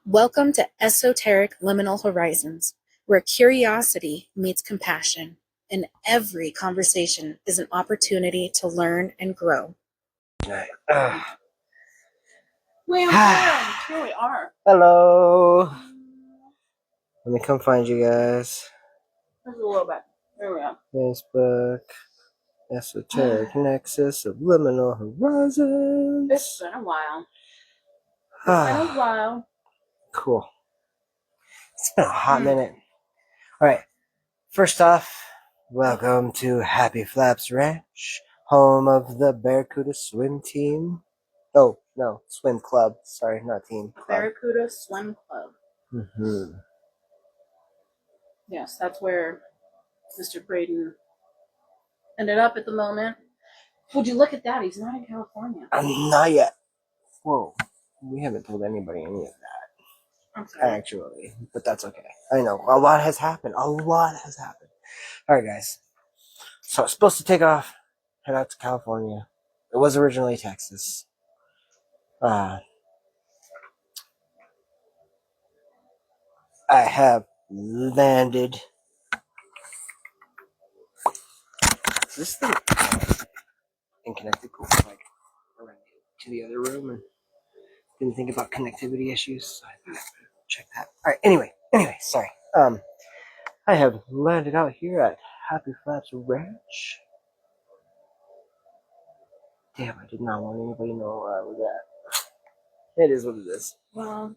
Welcome to Esoteric Liminal Horizons, where curiosity meets compassion, and every conversation is an opportunity to learn and grow. We are. Here we are. Hello. Let me come find you guys. There's a little bit. There we go. Facebook, Esoteric Nexus of Liminal Horizons. It's been a while. Cool. It's been a hot minute. All right. First off, welcome to Happy Flaps Ranch, home of the Barracuda Swim Team. Oh, no, Swim Club. Sorry, not team. Club. Barracuda Swim Club. Mm-hmm. Yes, that's where Mr. Braydhan ended up at the moment. Would you look at that? He's not in California. Not yet. Whoa. We haven't told anybody any of that. I'm sorry. Actually, but that's okay. I know. A lot has happened. Alright, guys. So I was supposed to take off, head out to California. It was originally Texas. I have landed. Is this thing and connected? Cool. Like, I ran to the other room and didn't think about connectivity issues. So I thought I'd check that. Alright, anyway, sorry. I have landed out here at Happy Flaps Ranch. Damn, I did not want anybody to know where I was at. It is what it is. Well,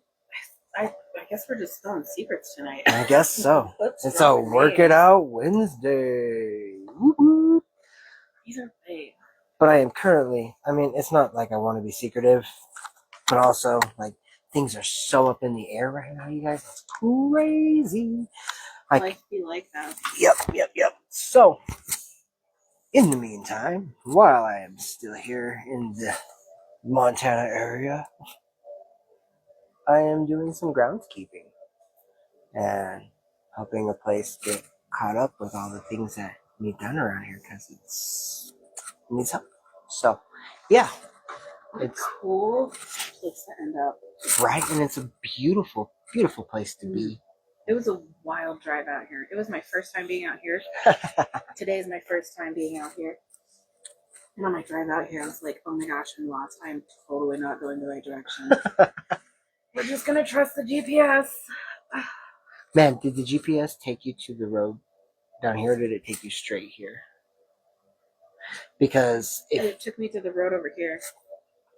I guess we're just spilling secrets tonight. I guess so. It's a Work It Out Wednesday. Woo-hoo. These are big. But I am currently, it's not like I want to be secretive, but also, like, things are so up in the air right now, you guys. It's crazy. Life be like that. Yep. So, in the meantime, while I am still here in the Montana area, I am doing some groundskeeping and helping a place get caught up with all the things that need done around here because it needs help. So, yeah. It's a cool place to end up. Right, and it's a beautiful, beautiful place to be. It was a wild drive out here. It was my first time being out here. Today is my first time being out here. And on my drive out here, I was like, oh my gosh, I'm lost. I'm totally not going the right direction. We're just going to trust the GPS. Man, did the GPS take you to the road down here, or did it take you straight here? Because it took me to the road over here.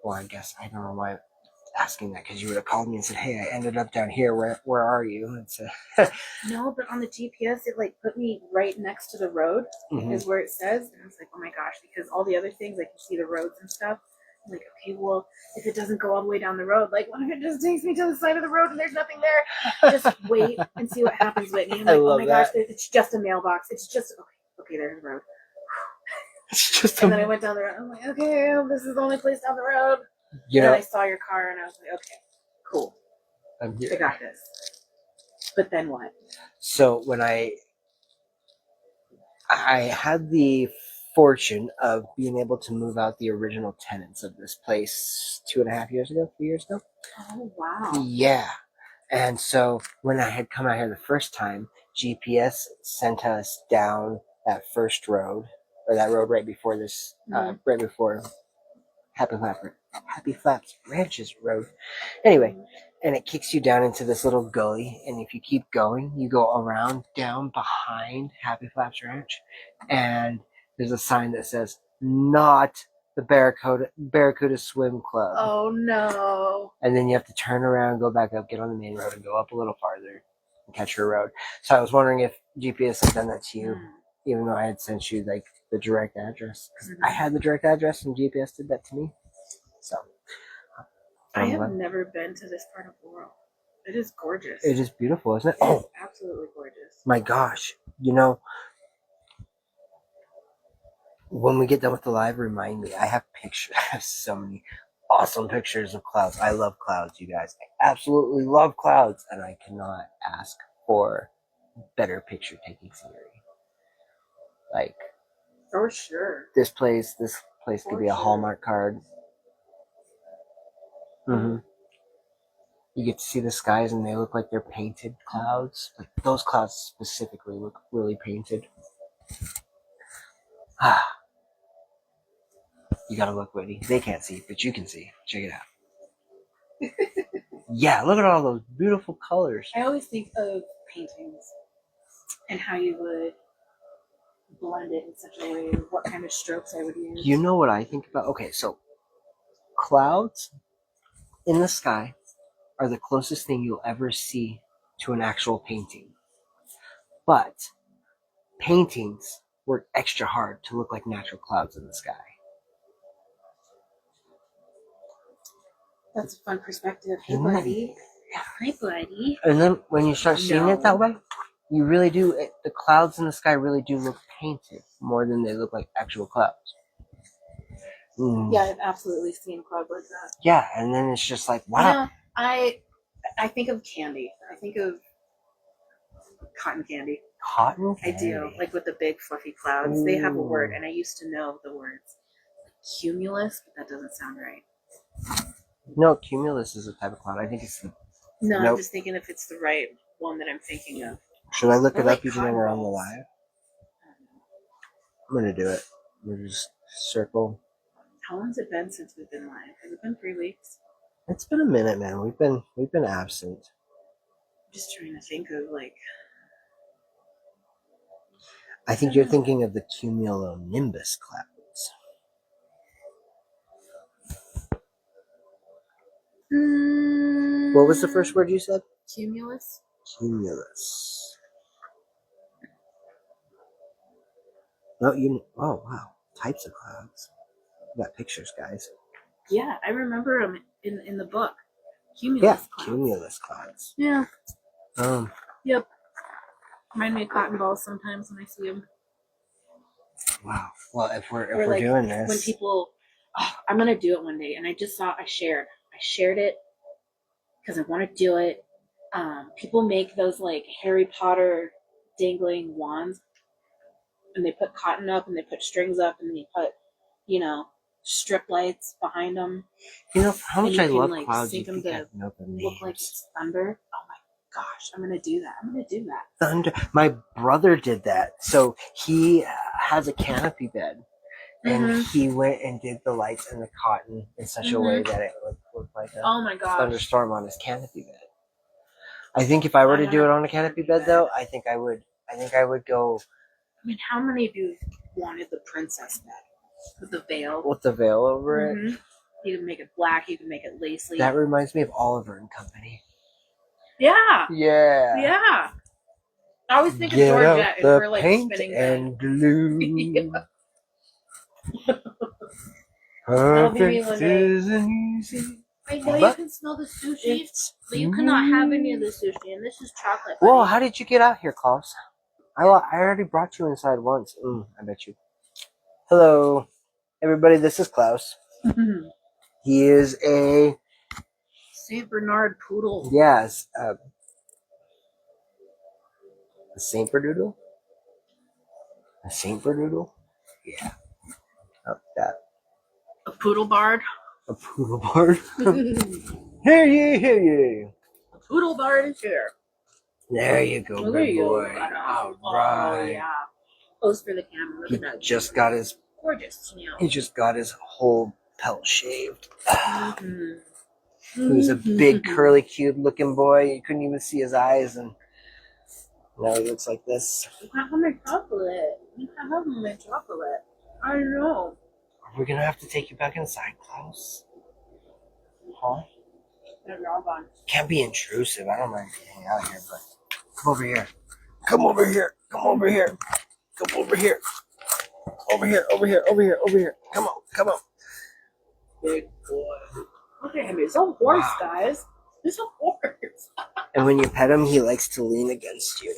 Well, I guess I don't know why I'm asking that, because you would have called me and said, hey, I ended up down here. Where are you? It's No, but on the GPS, it like put me right next to the road is where it says. And I was like, oh my gosh, because all the other things, like you see the roads and stuff. I'm like, okay, well, if it doesn't go all the way down the road, like what if it just takes me to the side of the road and there's nothing there? Just wait and see what happens, Whitney. I'm like, oh my gosh, it's just a mailbox. It's just, okay, there's the road. And then I went down the road. I'm like, okay, this is the only place down the road. And then I saw your car and I was like, okay, cool. I'm here. I got this. But then what? So when I had the fortune of being able to move out the original tenants of this place 2.5 years ago, 3 years ago. Oh, wow. Yeah. And so when I had come out here the first time, GPS sent us down that first road, or that road right before this, right before Happy Flaps Ranches Road. Anyway, and it kicks you down into this little gully, and if you keep going, you go around down behind Happy Flaps Ranch, and there's a sign that says, not the Barracuda Swim Club. Oh, no. And then you have to turn around, go back up, get on the main road, and go up a little farther and catch your road. So I was wondering if GPS had done that to you, even though I had sent you, like, the direct address. Because I had the direct address, and GPS did that to me. So I have never been to this part of the world. It is gorgeous. It is beautiful, isn't it? It is absolutely gorgeous. My gosh. You know, when we get done with the live, remind me. I have pictures. I have so many awesome pictures of clouds. I love clouds, you guys. I absolutely love clouds, and I cannot ask for better picture taking scenery. Like, for sure. This place could be a Hallmark card. you get to see the skies and they look like they're painted clouds. Like those clouds specifically look really painted. You gotta look, Whitney. They can't see, but you can see. Check it out. Yeah, look at all those beautiful colors. I always think of paintings and how you would blend it in such a way, or what kind of strokes I would use. You know what I think about? Okay, so clouds in the sky are the closest thing you'll ever see to an actual painting. But paintings work extra hard to look like natural clouds in the sky. That's a fun perspective. Hey, Isn't it? buddy. Hi, buddy. And then when you start seeing it that way, you really do. The clouds in the sky really do look painted more than they look like actual clouds. Yeah, I've absolutely seen clouds like that. Yeah, and then it's just like, wow. Yeah, I think of candy. I think of cotton candy. Cotton candy? I do. Like with the big fluffy clouds. Ooh. They have a word, and I used to know the words. Cumulus, but that doesn't sound right. No, cumulus is a type of cloud. I think it's the... No, nope. I'm just thinking if it's the right one that I'm thinking of. Should I look it up even when we're on the live? I'm going to do it. We'll just circle. How long's it been since we've been live? Has it been 3 weeks? It's been a minute, man. We've been absent. I'm just trying to think of like... I think you're thinking of the cumulonimbus clouds. What was the first word you said? Cumulus. Cumulus. No, oh, wow. Types of clouds. We got pictures, guys. Yeah, I remember them in the book. Cumulus clouds. Cumulus clouds. Yeah. Yep. Remind me of cotton balls sometimes when I see them. Wow. Well, if we're like doing this, when people, I'm gonna do it one day, and I shared it because I want to do it. People make those like Harry Potter dangling wands, and they put cotton up, and they put strings up, and they put, strip lights behind them. You know how much I love clouds. You think them to look like it's thunder. Oh my gosh, I'm gonna do that. Thunder. My brother did that. So he has a canopy bed, and he went and did the lights and the cotton in such a way that it looked like a thunderstorm on his canopy bed. I think if I were to do it on a canopy bed, though, I think I would go. I mean, how many of you wanted the princess bed with the veil? With the veil over it. You can make it black. You can make it lacy. That reminds me of Oliver and Company. Yeah. Yeah. Yeah. I always think of Georgette and her like paint spinning and glue. Perfect isn't easy. I know you can smell the sushi, but you cannot have any of the sushi, and this is chocolate. Whoa, how did you get out here, Klaus? I already brought you inside once. I bet you. Hello, everybody, this is Klaus. He is a... St. Bernard poodle. Yes. A Saint Bernoodle? A Saint Bernoodle? Yeah. Oh, that. A poodle bard. A poodle bard. Hear ye, hear ye. A poodle bard is here. There you go, good boy. All right. Oh, yeah. Pose for the camera. Look at that. Just got his... Gorgeous. He just got his whole pelt shaved. He was a big, curly, cute looking boy. You couldn't even see his eyes, and now he looks like this. You can't have my chocolate. You can't have my chocolate. I know. We're gonna have to take you back inside, Klaus. Huh? Can't be intrusive. I don't mind hanging out here, but come over here. Come over here. Come over here. Come over here. Over here. Over here. Over here. Over here. Come on. Come on. Big boy. Look at him. He's a horse, guys. He's a horse. And when you pet him, he likes to lean against you.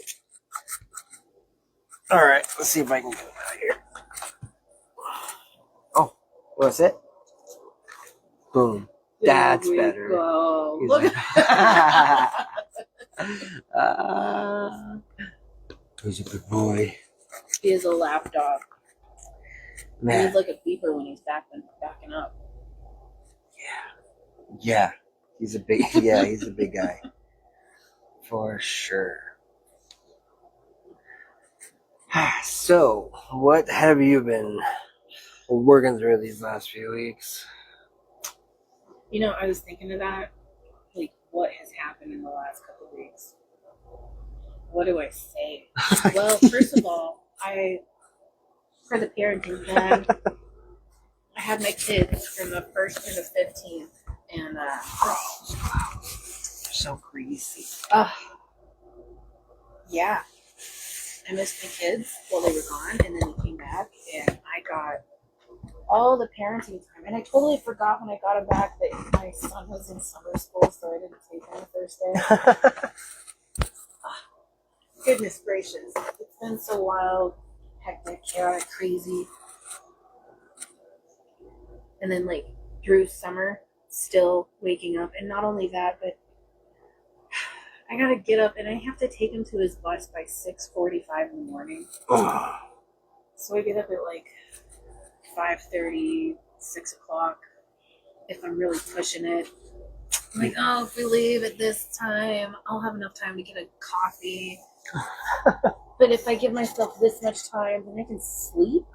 All right. Let's see if I can get him out of here. Oh, what's it? Boom. That's better. Go. Look at He's a good boy. He is a lap dog. Man. He's like a beeper when he's backing up. Yeah. He's a big, yeah, he's a big guy. For sure. So, what have you been working through these last few weeks? You know, I was thinking of that. Like, what has happened in the last couple of weeks? What do I say? Well, first of all, for the parenting plan, I had my kids from the 1st to the 15th. And, So greasy. yeah. I missed my kids while they were gone, and then we came back, and I got all the parenting time. And I totally forgot when I got him back that my son was in summer school, so I didn't take him the first day. Goodness gracious. It's been so wild, hectic, chaotic, crazy. And then, like, through summer, still waking up. And not only that, but I gotta get up and I have to take him to his bus by 6:45 in the morning. So I get up at like 5:30, 6 o'clock if I'm really pushing it. I'm like, oh, if we leave at this time, I'll have enough time to get a coffee. But if I give myself this much time, then I can sleep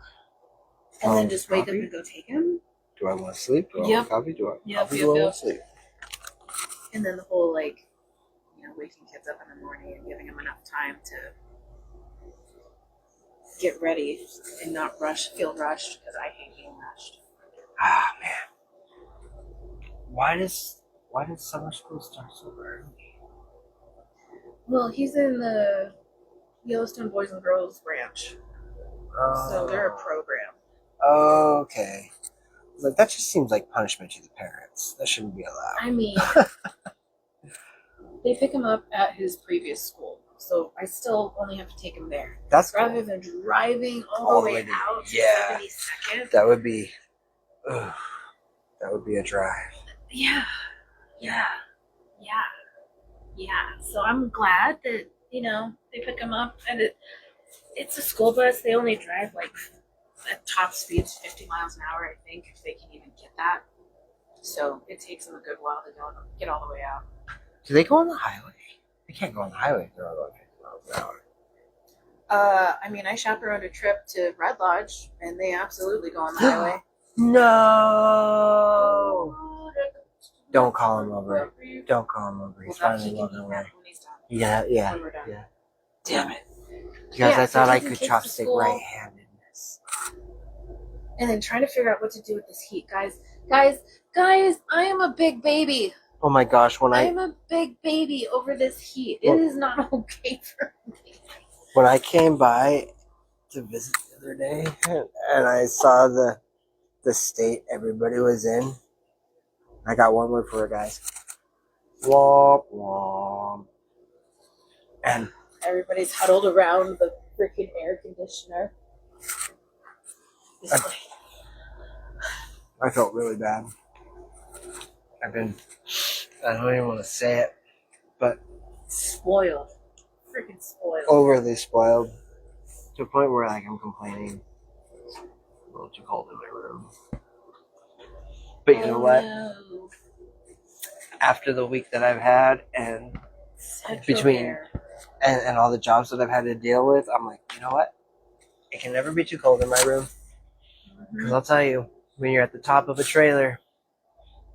and then just wake up and go take him. Do I want to sleep? Do I want coffee? Do I Yep. want to sleep? And then the whole, like, waking kids up in the morning and giving them enough time to get ready and not feel rushed, because I hate being rushed. Ah, man. Why does summer school start so early? Well, he's in the Yellowstone Boys and Girls Branch, so they're a program. Okay. Like, that just seems like punishment to the parents. That shouldn't be allowed. I mean, they pick him up at his previous school, so I still only have to take him there. That's rather than driving all the way out to 72nd. That would be a drive. Yeah. So I'm glad that, they pick him up, and it's a school bus. They only drive like at top speeds 50 miles an hour, I think, if they can even get that. So it takes them a good while to get all the way out. Do they go on the highway? They can't go on the highway if they're going 50 miles an hour. I mean, I chaperoned a trip to Red Lodge, and they absolutely go on the highway. No! Don't call him over. Don't call him over. He's finally walking away. Yeah. Damn it. Because I thought I could chopstick right-handedness. And then trying to figure out what to do with this heat. Guys, I am a big baby. Oh my gosh, I'm a big baby over this heat. It is not okay for me. When I came by to visit the other day and I saw the state everybody was in, I got one word for it, guys. Womp womp. And everybody's huddled around the freaking air conditioner. I felt really bad. I don't even want to say it, but spoiled. Freaking spoiled. Overly spoiled. To a point where, like, I'm complaining. It's a little too cold in my room. But you know what? No. After the week that I've had and and all the jobs that I've had to deal with, I'm like, you know what? It can never be too cold in my room. Because I'll tell you, when you're at the top of a trailer,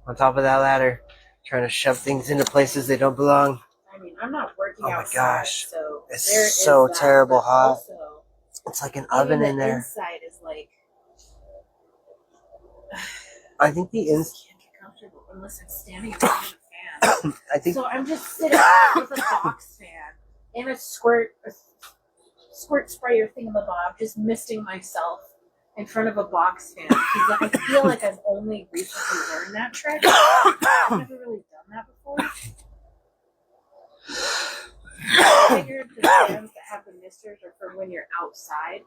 on top of that ladder, trying to shove things into places they don't belong. I mean, I'm not working outside. Oh my gosh. So it's so terrible hot. Also, it's like an oven in there. Inside is like... I think the inside... can't get comfortable unless I'm standing in front of a fan. I think... So I'm just sitting with a box fan and a squirt sprayer thingamabob, just misting myself in front of a box fan, because I feel like I've only recently learned that trick. I've never really done that before. I figured the fans that have the misters are for when you're outside.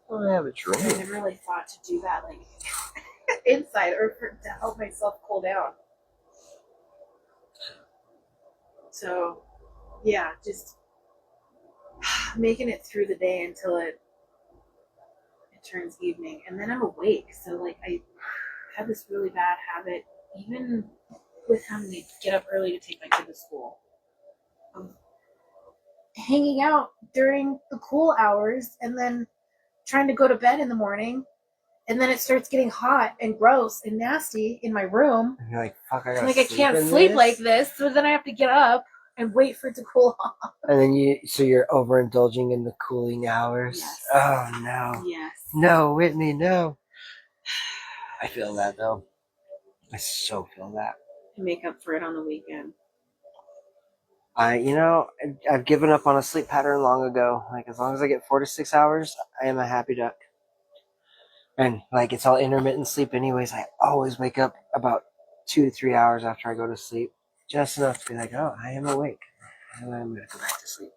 Well, I have a drink. I never really thought to do that, like, inside, or to help myself cool down. So, yeah, just making it through the day until it turns evening, and then I'm awake. So, like, I have this really bad habit, even with having to get up early to take my kid to school. Hanging out during the cool hours and then trying to go to bed in the morning, and then it starts getting hot and gross and nasty in my room. And you're like, fuck, I gotta Like I sleep can't in sleep this? like this, so then I have to get up and wait for it to cool off. And then you're overindulging in the cooling hours. Yes. Oh no. Yes. No, Whitney, no. I feel that though. I so feel that. To make up for it on the weekend. I've given up on a sleep pattern long ago. Like, as long as I get 4 to 6 hours, I am a happy duck. And like, it's all intermittent sleep anyways. I always wake up about 2 to 3 hours after I go to sleep, just enough to be like, oh, I am awake, and I'm gonna go back to sleep.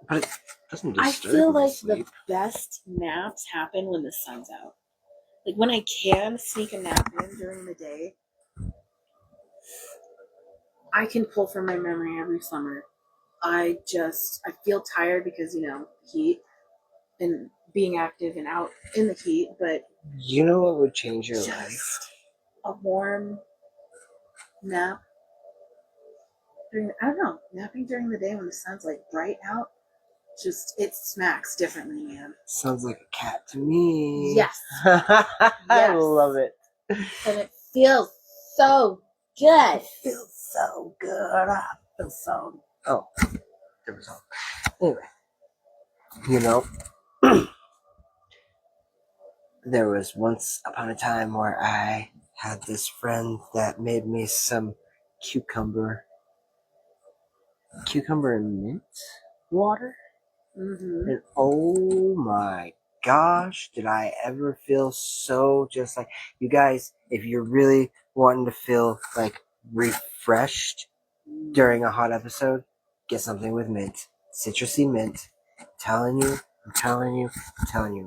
But it doesn't disturb I feel my like sleep. the best naps happen when the sun's out. Like when I can sneak a nap in during the day, I can pull from my memory every summer. I feel tired because, heat and being active and out in the heat, but You know what would change your life? just a warm nap napping during the day when the sun's like bright out, it smacks differently, man. Sounds like a cat to me. Yes. I Yes. love it. And it feels so good. It feels so good. I feel so. Oh, there was all. Anyway, there was once upon a time where I had this friend that made me some cucumber and mint water. Mm-hmm. And oh my gosh, did I ever feel so just like, you guys, if you're really wanting to feel like refreshed during a hot episode, get something with mint. Citrusy mint. I'm telling you,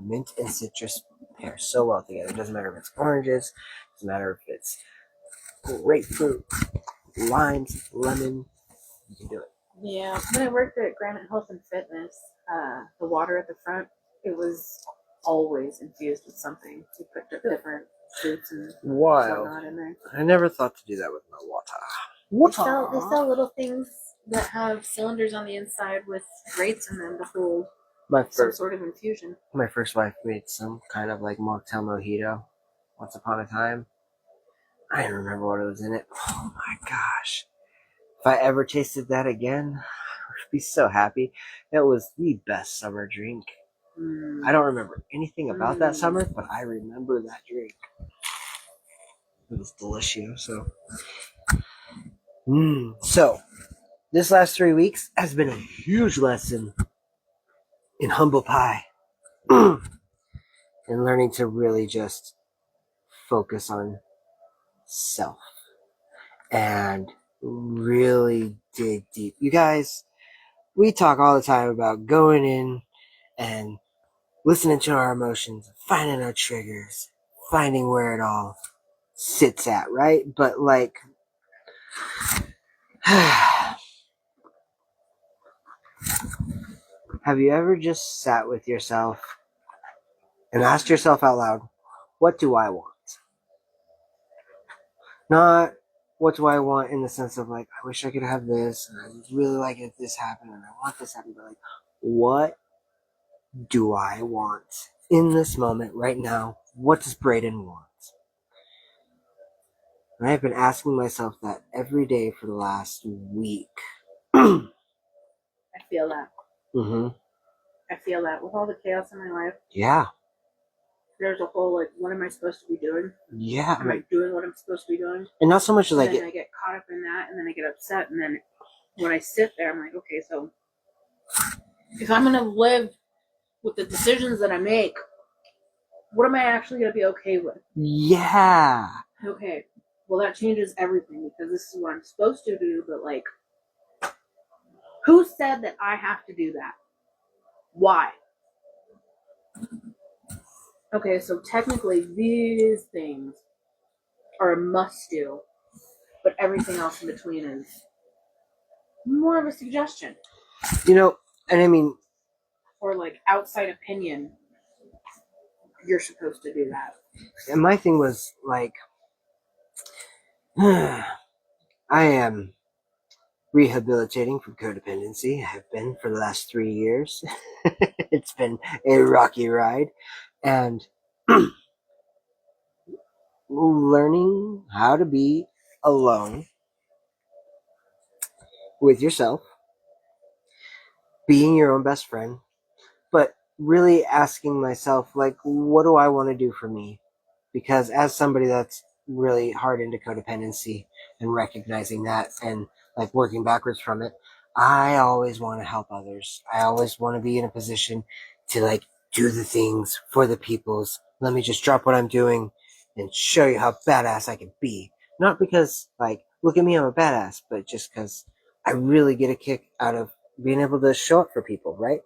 mint and citrus pair so well together. It doesn't matter if it's oranges, it doesn't matter if it's grapefruit, limes, lemon, you can do it. Yeah, when I worked at Granite Health and Fitness, the water at the front, it was always infused with something. We put different fruits and whatnot in there. I never thought to do that with my water. They sell little things that have cylinders on the inside with grates in them to hold some sort of infusion. My first wife made some kind of like mocktail mojito once upon a time. I don't remember what it was in it. Oh my gosh. If I ever tasted that again, I would be so happy. It was the best summer drink. I don't remember anything about that summer, but I remember that drink. It was delicious. So, this last 3 weeks has been a huge lesson in humble pie. And learning to really just focus on self and really dig deep. You guys, we talk all the time about going in and listening to our emotions, finding our triggers, finding where it all sits at, right? But like, have you ever just sat with yourself and asked yourself out loud, what do I want? Not what do I want in the sense of like, I wish I could have this, and I would really like if this happened, and I want this to happen, but like, what do I want in this moment right now? What does Braydhan want? And I've been asking myself that every day for the last week. I feel that. Mm-hmm. I feel that with all the chaos in my life. Yeah. There's a whole like, what am I supposed to be doing? Yeah. Am I doing what I'm supposed to be doing? And not so much as I get caught up in that, and then I get upset, and then when I sit there, I'm like, okay, so if I'm gonna live with the decisions that I make, what am I actually gonna be okay with? Yeah. Okay, well that changes everything because this is what I'm supposed to do, but like, who said that I have to do that? Why? Okay, so technically these things are a must do, but everything else in between is more of a suggestion. And I mean, or like outside opinion, you're supposed to do that. And my thing was like, I am rehabilitating from codependency. I have been for the last 3 years. It's been a rocky ride. And learning how to be alone with yourself, being your own best friend, but really asking myself, like, what do I want to do for me? Because as somebody that's really hard into codependency and recognizing that and like working backwards from it, I always want to help others. I always want to be in a position to like do the things for the peoples. Let me just drop what I'm doing and show you how badass I can be. Not because like, look at me, I'm a badass, but just because I really get a kick out of being able to show up for people, right?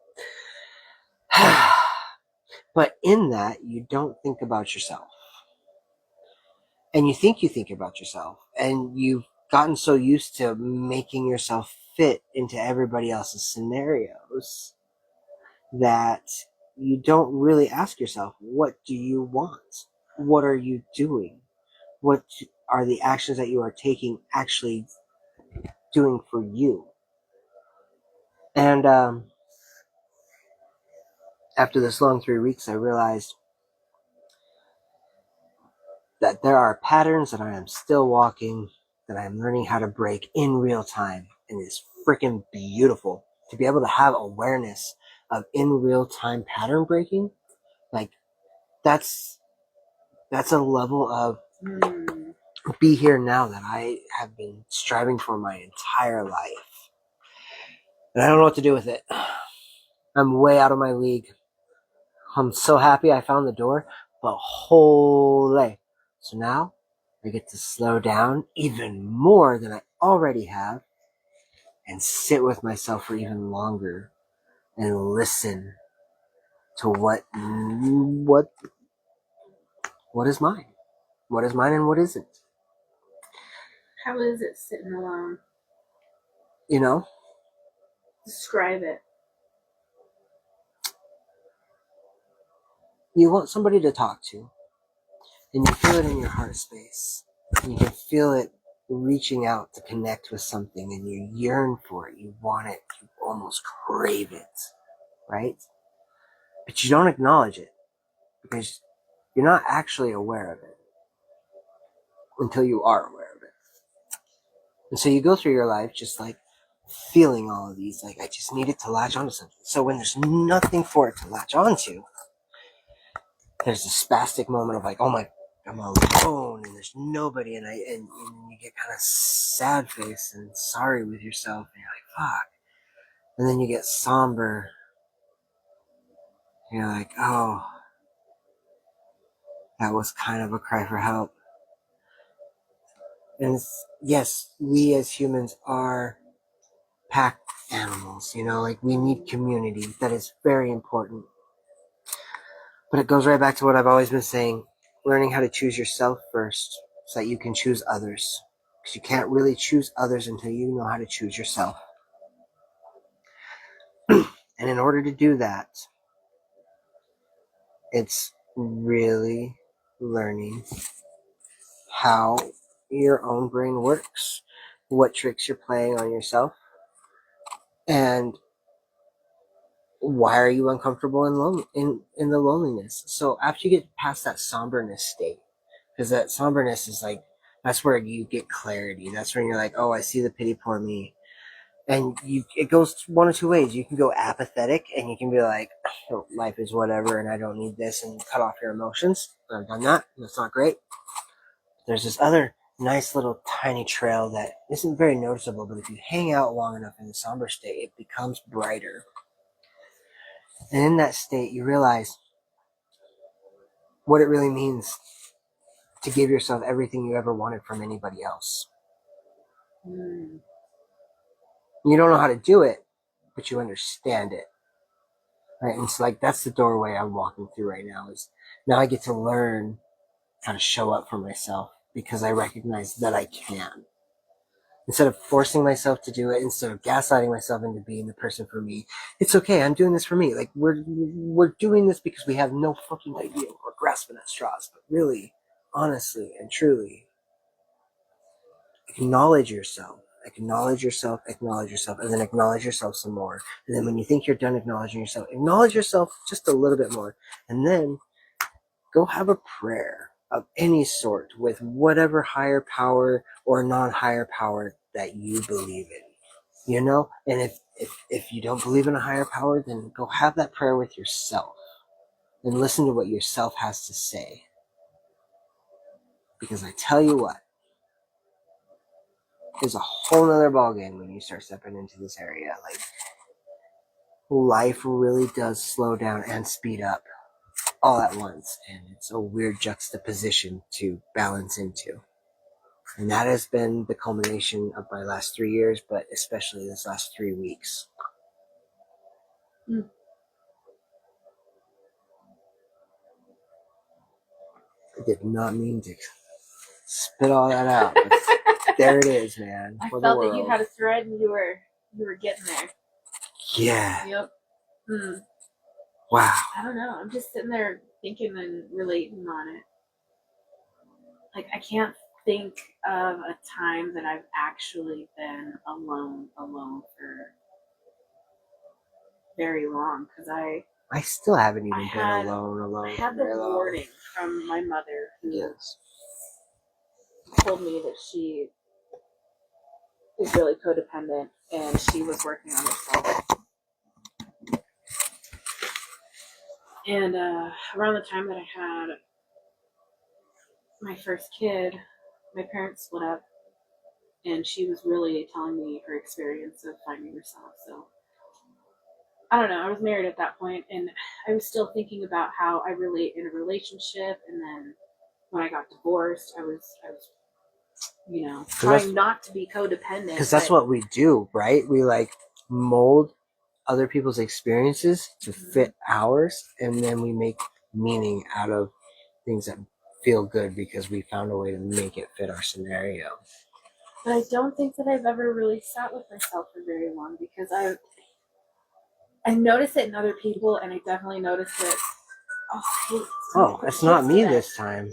But in that, you don't think about yourself. And you think about yourself. And you've gotten so used to making yourself fit into everybody else's scenarios that you don't really ask yourself, what do you want? What are you doing? What are the actions that you are taking actually doing for you? And after this long 3 weeks, I realized that there are patterns that I am still walking, that I am learning how to break in real time. And it's freaking beautiful to be able to have awareness of in real time pattern breaking. Like that's a level of be here now that I have been striving for my entire life. And I don't know what to do with it. I'm way out of my league. I'm so happy I found the door, but holy. So now I get to slow down even more than I already have and sit with myself for even longer and listen to what is mine. What is mine and what isn't. How is it sitting alone? You know? Describe it. You want somebody to talk to, and you feel it in your heart space. And you can feel it reaching out to connect with something, and you yearn for it. You want it. You almost crave it, right? But you don't acknowledge it because you're not actually aware of it until you are aware of it. And so you go through your life just like feeling all of these, like I just needed to latch onto something. So when there's nothing for it to latch onto, there's a spastic moment of like, oh my, I'm alone and there's nobody, and you get kind of sad face and sorry with yourself, and you're like, fuck. And then you get somber. And you're like, oh, that was kind of a cry for help. And yes, we as humans are pack animals, you know, like we need community. That is very important. But it goes right back to what I've always been saying, learning how to choose yourself first so that you can choose others. Because you can't really choose others until you know how to choose yourself. And in order to do that, it's really learning how your own brain works, what tricks you're playing on yourself, and why are you uncomfortable in the loneliness. So after you get past that somberness state, because that somberness is like, that's where you get clarity. That's when you're like, oh, I see the pity poor me. And it goes one of two ways. You can go apathetic and you can be like, oh, life is whatever and I don't need this, and cut off your emotions. I've done that. That's not great. There's this other nice little tiny trail that isn't very noticeable, but if you hang out long enough in the somber state, it becomes brighter. And in that state, you realize what it really means to give yourself everything you ever wanted from anybody else. You don't know how to do it, but you understand it. Right? And it's like, that's the doorway I'm walking through right now, is now I get to learn how to show up for myself because I recognize that I can. Instead of forcing myself to do it, instead of gaslighting myself into being the person for me, it's okay, I'm doing this for me. Like, we're doing this because we have no fucking idea. We're grasping at straws. But really, honestly and truly, acknowledge yourself. Acknowledge yourself, and then acknowledge yourself some more. And then when you think you're done acknowledging yourself, acknowledge yourself just a little bit more. And then go have a prayer of any sort with whatever higher power or non-higher power that you believe in. You know? And if you don't believe in a higher power, then go have that prayer with yourself and listen to what yourself has to say. Because I tell you what, there's a whole nother ballgame when you start stepping into this area. Like, life really does slow down and speed up all at once, and it's a weird juxtaposition to balance into. And that has been the culmination of my last 3 years, but especially this last 3 weeks. I did not mean to spit all that out, but there it is, man. I felt that you had a thread and you were getting there. Yeah. Yep. Wow. I don't know. I'm just sitting there thinking and relating on it. Like, I can't think of a time that I've actually been alone for very long, because I still haven't even been alone. I had the warning from my mother, who told me that she is really codependent and she was working on herself. And around the time that I had my first kid, my parents split up, and she was really telling me her experience of finding herself. So I don't know. I was married at that point, and I was still thinking about how I relate in a relationship. And then when I got divorced, I was trying not to be codependent. Because that's what we do, right? We like mold other people's experiences to fit ours, and then we make meaning out of things that feel good because we found a way to make it fit our scenario. But I don't think that I've ever really sat with myself for very long, because I notice it in other people, and I definitely notice it. Oh, it's not me this time.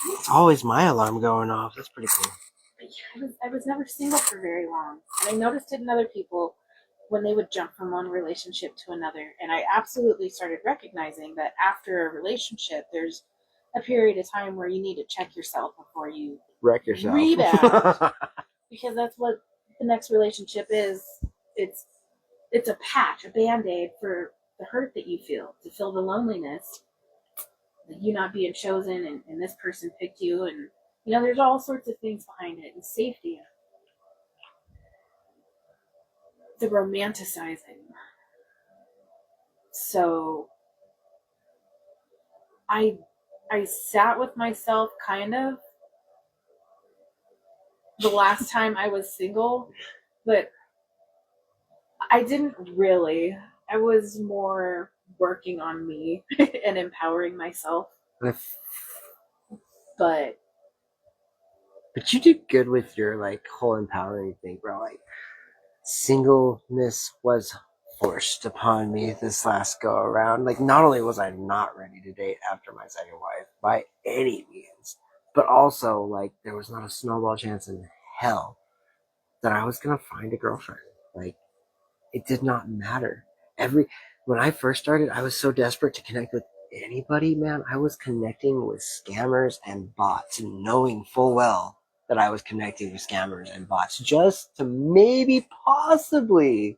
It's always my alarm going off. That's pretty cool. I was never single for very long, and I noticed it in other people when they would jump from one relationship to another. And I absolutely started recognizing that after a relationship, there's a period of time where you need to check yourself before you wreck yourself. Rebound. Because that's what the next relationship is. It's a patch, a band-aid for the hurt that you feel, to fill the loneliness, that you not being chosen, and this person picked you, and there's all sorts of things behind it, and safety, the romanticizing. So I sat with myself kind of the last time I was single, but I didn't really. I was more working on me and empowering myself. But you did good with your like whole empowering thing, bro. Like, singleness was forced upon me this last go around. Like, not only was I not ready to date after my second wife by any means, but also like there was not a snowball chance in hell that I was gonna find a girlfriend. Like, it did not matter. When I first started, I was so desperate to connect with anybody, man. I was connecting with scammers and bots, and knowing full well that I was connecting with scammers and bots just to maybe possibly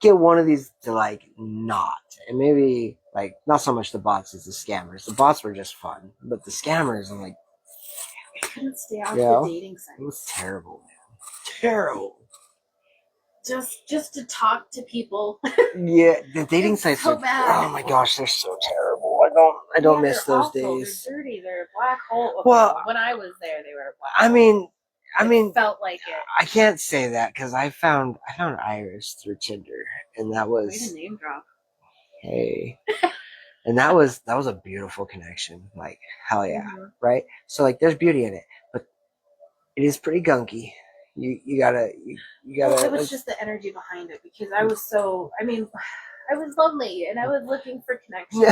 get one of these to like not. And maybe like not so much the bots as the scammers. The bots were just fun, but the scammers, I'm like, I couldn't stay off the dating site. It was terrible, man. Terrible. Just to talk to people. Yeah, the dating sites so are bad. Oh my gosh, they're so terrible. I don't miss those awful. days. They're dirty. They're a black hole. Well, when I was there, they were a black hole. I mean, felt like it. I can't say that because I found Iris through Tinder, and that was way to name drop. Hey, and that was a beautiful connection. Like, hell yeah, right? So like, there's beauty in it, but it is pretty gunky. You gotta. Well, it was just the energy behind it, because I was so. I was lonely and I was looking for connection.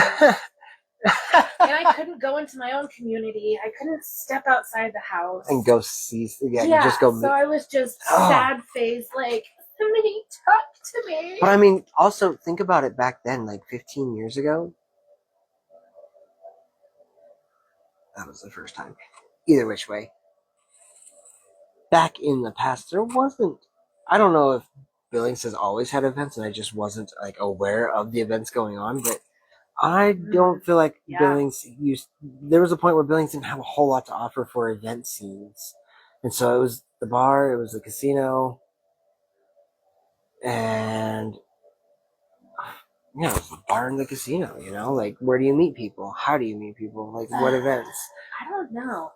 And I couldn't go into my own community. I couldn't step outside the house. And go see. Yeah, Yeah, you just go. so I was just sad faced, like, somebody talk to me. But I mean, also think about it back then, like 15 years ago. That was the first time. Either which way. Back in the past, there wasn't. I don't know if Billings has always had events, and I just wasn't like aware of the events going on. But I don't feel like Billings used. There was a point where Billings didn't have a whole lot to offer for event scenes, and so it was the bar, it was the casino, and yeah, it was the bar and the casino. You know, like where do you meet people? How do you meet people? Like what events? I don't know.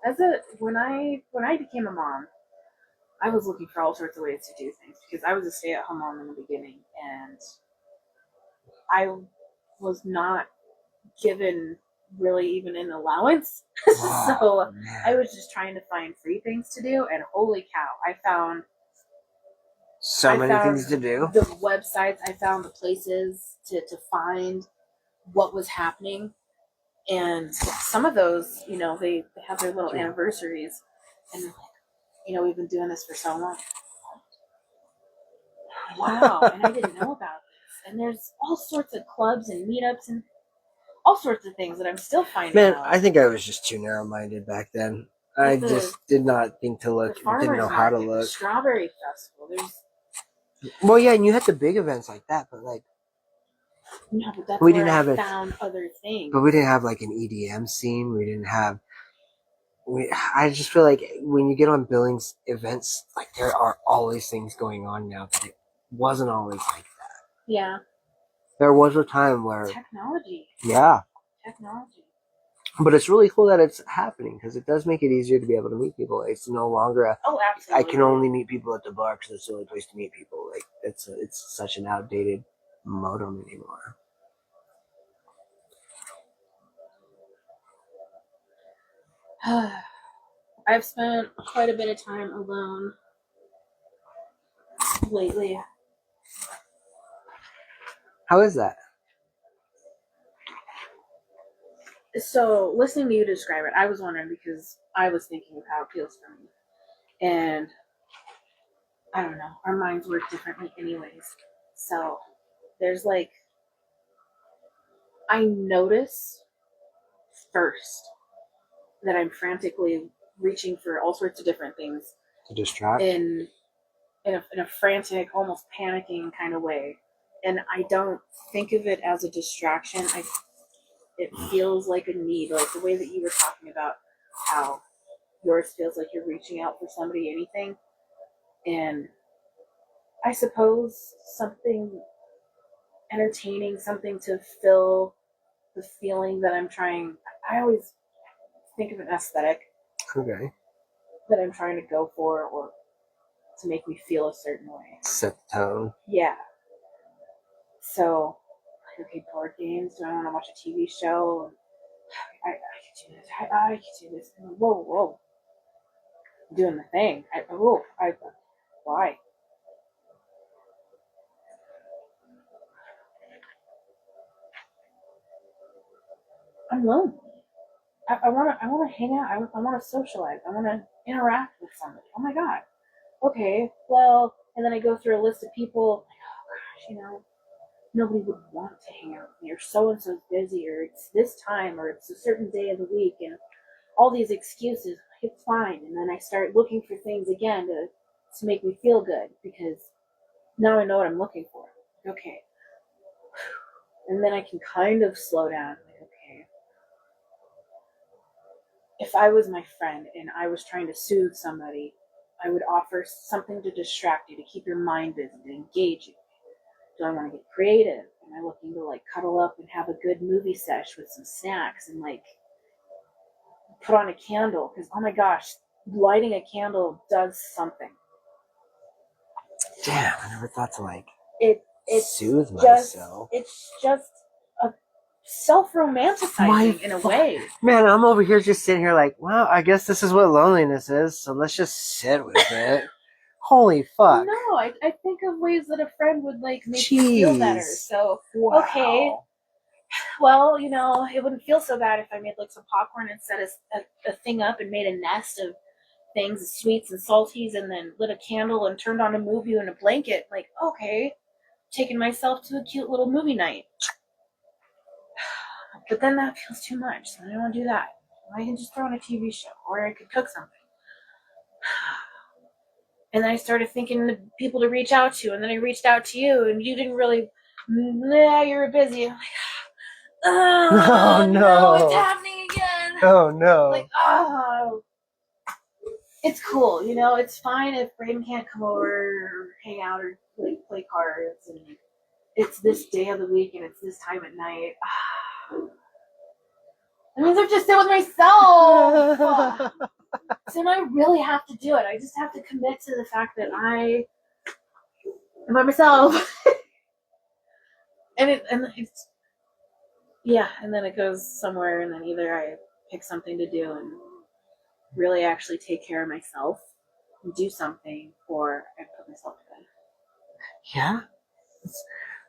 When I became a mom, I was looking for all sorts of ways to do things because I was a stay-at-home mom in the beginning, and I was not given really even an allowance. So I was just trying to find free things to do, and holy cow, I found so many things to do. The websites, I found the places to find what was happening. And some of those, you know, they have their little anniversaries, and they're like, you know, we've been doing this for so long. Wow, and I didn't know about this. And there's all sorts of clubs and meetups and all sorts of things that I'm still finding out. I think I was just too narrow-minded back then. I just did not think to look, didn't know how to look. The Strawberry Festival, well, yeah, and you had the big events like that, but like, no, but that's we where didn't have found other things. But we didn't have like an EDM scene. We didn't have. I just feel like when you get on Billings events, like there are always things going on now that it wasn't always like that. Yeah. There was a time where technology. Yeah. Technology. But it's really cool that it's happening because it does make it easier to be able to meet people. It's no longer absolutely. I can only meet people at the bar because it's the only place to meet people. Like it's such an outdated modem anymore. I've spent quite a bit of time alone lately. How is that? So, listening to you describe it, I was wondering because I was thinking of how it feels for me. And I don't know, our minds work differently anyways. So, there's like, I notice first that I'm frantically reaching for all sorts of different things to distract in a frantic, almost panicking kind of way. And I don't think of it as a distraction. It feels like a need, like the way that you were talking about how yours feels like you're reaching out for somebody, anything. And I suppose something entertaining, something to fill the feeling that I'm trying. I always think of an aesthetic. Okay. That I'm trying to go for, or to make me feel a certain way. Set the tone. Yeah. So, okay, board games. Do I want to watch a TV show? I could do this. I could do this. Whoa. I'm doing the thing. Why? I'm lonely. I want to hang out. I want to socialize. I want to interact with somebody. Oh my god. Okay, well, and then I go through a list of people. Like, oh gosh, you know, nobody would want to hang out with me, or so and so's busy, or it's this time, or it's a certain day of the week, and all these excuses. It's fine, and then I start looking for things again to make me feel good because now I know what I'm looking for. Okay, and then I can kind of slow down. Like, okay, if I was my friend and I was trying to soothe somebody, I would offer something to distract you, to keep your mind busy, to engage you. Do I want to get creative? Am I looking to like cuddle up and have a good movie sesh with some snacks and like put on a candle? Because oh my gosh, lighting a candle does something. Damn, I never thought to like soothe myself. It's just a self-romanticizing in a way. Man, I'm over here just sitting here like, well, I guess this is what loneliness is, so let's just sit with it. Holy fuck. No, I think of ways that a friend would like make you feel better. So, wow. Okay, Well, you know, it wouldn't feel so bad if I made like some popcorn and set a thing up and made a nest of things, sweets and salties, and then lit a candle and turned on a movie and a blanket. Like, okay, taking myself to a cute little movie night. But then that feels too much, so I don't want to do that. I can just throw on a TV show, or I could cook something. And then I started thinking of people to reach out to, and then I reached out to you, and you didn't really. Yeah, you were busy. I'm like, oh no, it's happening again. Oh no. Like, oh, it's cool, you know. It's fine if Braydhan can't come over or hang out or play cards, and it's this day of the week and it's this time at night. That means I have to sit with myself. So now I really have to do it. I just have to commit to the fact that I am by myself. and it's yeah, and then it goes somewhere, and then either I pick something to do and really actually take care of myself and do something, or I put myself to bed. Yeah.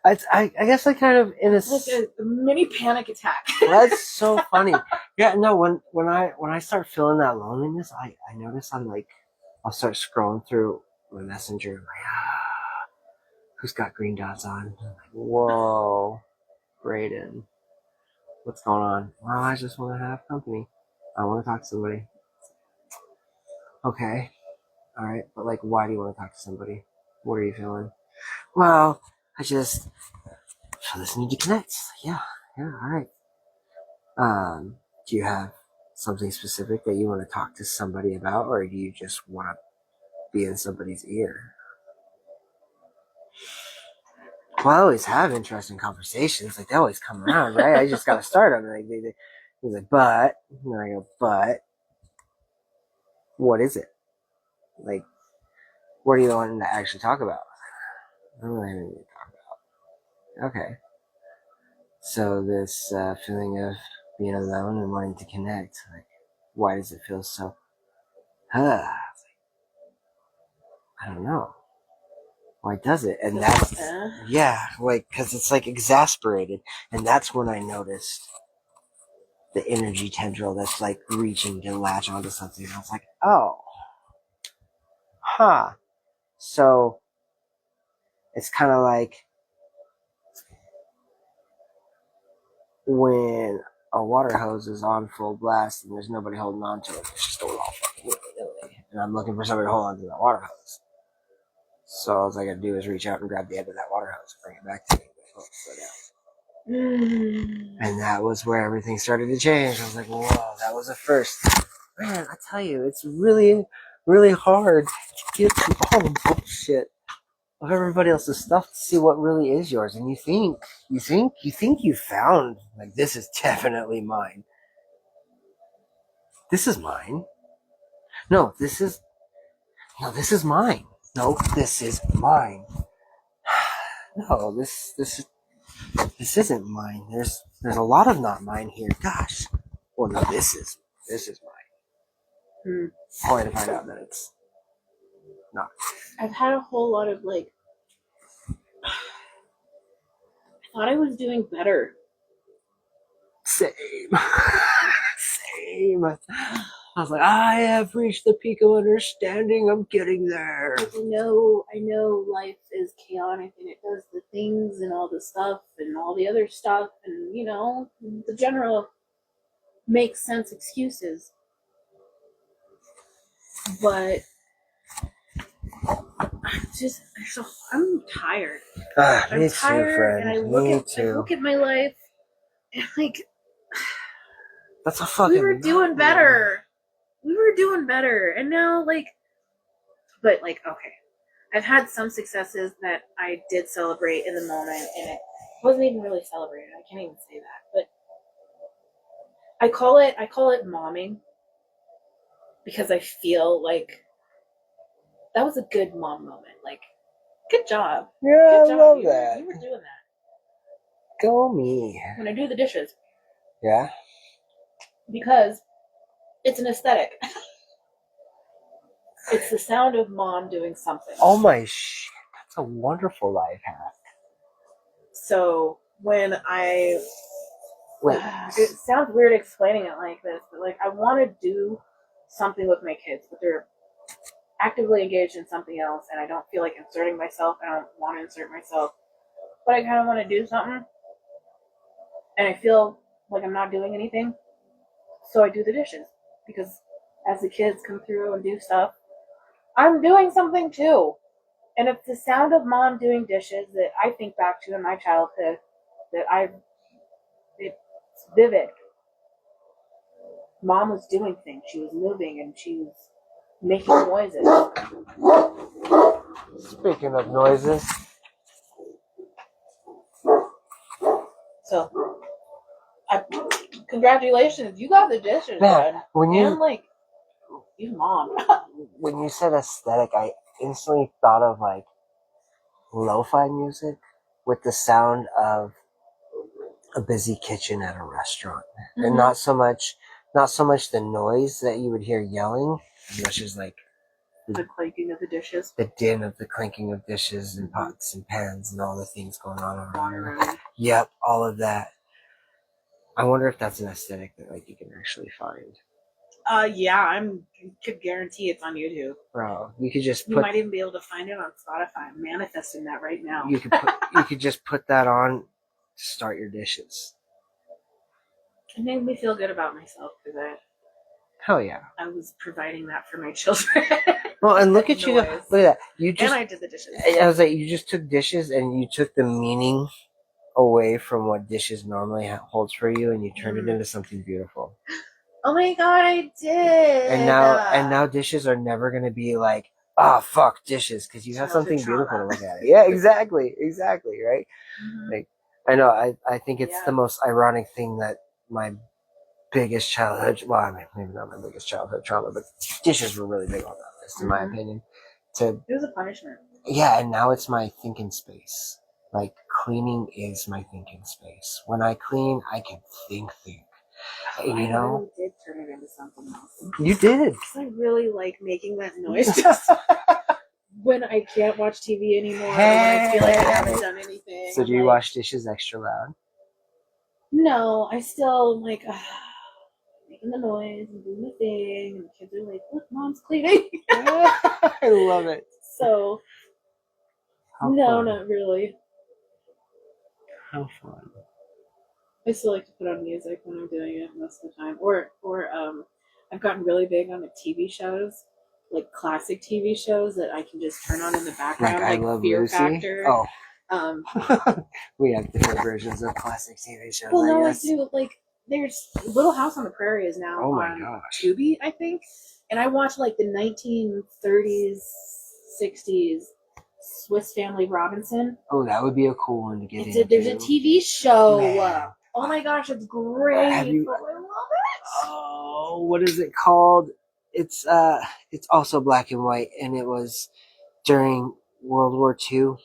I guess I kind of in It's like a mini panic attack. That's so funny. Yeah, no, when I start feeling that loneliness, I notice I'll start scrolling through my messenger, like, who's got green dots on? I'm like, whoa, Braydhan, what's going on? Well, I just want to have company. I want to talk to somebody. Okay, all right, but like, why do you want to talk to somebody? What are you feeling? Well, I just need to connect. Yeah, all right. Do you have something specific that you want to talk to somebody about, or do you just want to be in somebody's ear? Well, I always have interesting conversations. Like, they always come around, right? I just got to start them. Like, he's like, but, and then I go, but, what is it? Like, what are you wanting to actually talk about? I don't really have anything to talk about. Okay. So this feeling of being alone and wanting to connect, like, why does it feel so, I don't know. Why does it? And that's, yeah, like, because it's like exasperated. And that's when I noticed the energy tendril that's like reaching to latch onto something. And I was like, oh, huh. So it's kind of like when a water hose is on full blast and there's nobody holding on to it. It's just going all fucking willy-nilly. And I'm looking for somebody to hold on to that water hose. So all I gotta do is reach out and grab the end of that water hose and bring it back to me. Slow down. And that was where everything started to change. I was like, whoa, that was a first. Man, I tell you, it's really, really hard to get through all the bullshit of everybody else's stuff to see what really is yours. And you think you found, like, this is definitely mine. This is mine. No, this is mine. No, this is mine. No, this isn't mine. There's a lot of not mine here. Gosh. Well, no, this is mine. Only to find out that it's not. I've had a whole lot of like. I thought I was doing better. Same. Same. I was like, I have reached the peak of understanding. I'm getting there. Like, I know life is chaotic and it does the things and all the stuff and all the other stuff and, you know, the general makes sense excuses. But I'm tired. I'm tired, and I look at my life and like, that's a fucking. We were doing better. And now but okay, I've had some successes that I did celebrate in the moment, and it wasn't even really celebrated. I can't even say that, but I call it momming because I feel like that was a good mom moment. Like, good job. Yeah, good job. I love that. You were doing that. Go me. When I do the dishes. Yeah. Because it's an aesthetic. It's the sound of mom doing something. Oh my shit. That's a wonderful life hack. So when I Wait. It sounds weird explaining it like this, but like I want to do something with my kids, but they're actively engaged in something else, and I don't feel like inserting myself. I don't want to insert myself, but I kind of want to do something, and I feel like I'm not doing anything, so I do the dishes because as the kids come through and do stuff, I'm doing something too. And it's the sound of mom doing dishes that I think back to in my childhood that it's vivid. Mom was doing things. She was moving and she was making noises. Speaking of noises. So, congratulations. You got the dishes done. When you, and, like, you mom. when you said aesthetic, I instantly thought of, like, lo-fi music with the sound of a busy kitchen at a restaurant. Mm-hmm. And not so much the noise that you would hear yelling, as much as like the clanking of the dishes, the din of the clanking of dishes and pots and pans and all the things going on around. Yep, all of that. I wonder if that's an aesthetic that like you can actually find. Yeah, I could guarantee it's on YouTube. Bro, you could just you might even be able to find it on Spotify. I'm manifesting that right now. You could just put that on, start your dishes. It made me feel good about myself because hell yeah, I was providing that for my children. Well, and look at you, look at that. And I did the dishes. I was like, you just took dishes and you took the meaning away from what dishes normally holds for you, and you turned it into something beautiful. Oh my god, I did. And now dishes are never gonna be like, oh fuck dishes, because you have something beautiful to look at. Yeah, exactly, right? Mm-hmm. Like, I know, I think it's the most ironic thing that my biggest childhood, well, I mean, maybe not my biggest childhood trauma, but dishes were really big on that list, in my opinion. It was a punishment. Yeah, and now it's my thinking space. Like, cleaning is my thinking space. When I clean, I can think. You know? I really did turn it into something else. You did. Because I really like making that noise. When I can't watch TV anymore, when I feel like I haven't done anything. So do you wash dishes extra loud? No, I still like making the noise and doing the thing, and the kids are like, "Look, mom's cleaning." I love it. So, no, not really. How fun. I still like to put on music when I'm doing it most of the time. Or I've gotten really big on the TV shows, like classic TV shows that I can just turn on in the background, like I Love Fear Lucy. Factor. Oh. We have different versions of classic TV shows. Well, no, I do. Like, there's Little House on the Prairie is now on Tubi, I think. And I watch like the 1930s, 60s Swiss Family Robinson. Oh, that would be a cool one to get into. There's a TV show. Man. Oh my gosh, it's great. I love it. Oh, what is it called? It's also black and white, and it was during World War II.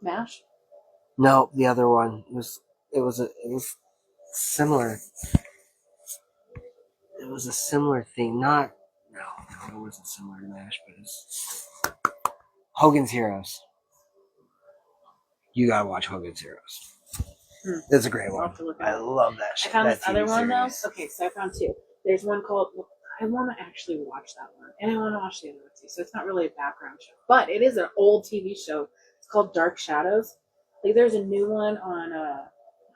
MASH? No, the other one. It was similar. It was a similar thing. No, it wasn't similar to MASH, but it's Hogan's Heroes. You gotta watch Hogan's Heroes. That's a great one. I love that shit. I found this other one though. Okay, so I found two. There's one called. I want to actually watch that one, and I want to watch the other one too. So it's not really a background show, but it is an old TV show. It's called Dark Shadows. Like there's a new one on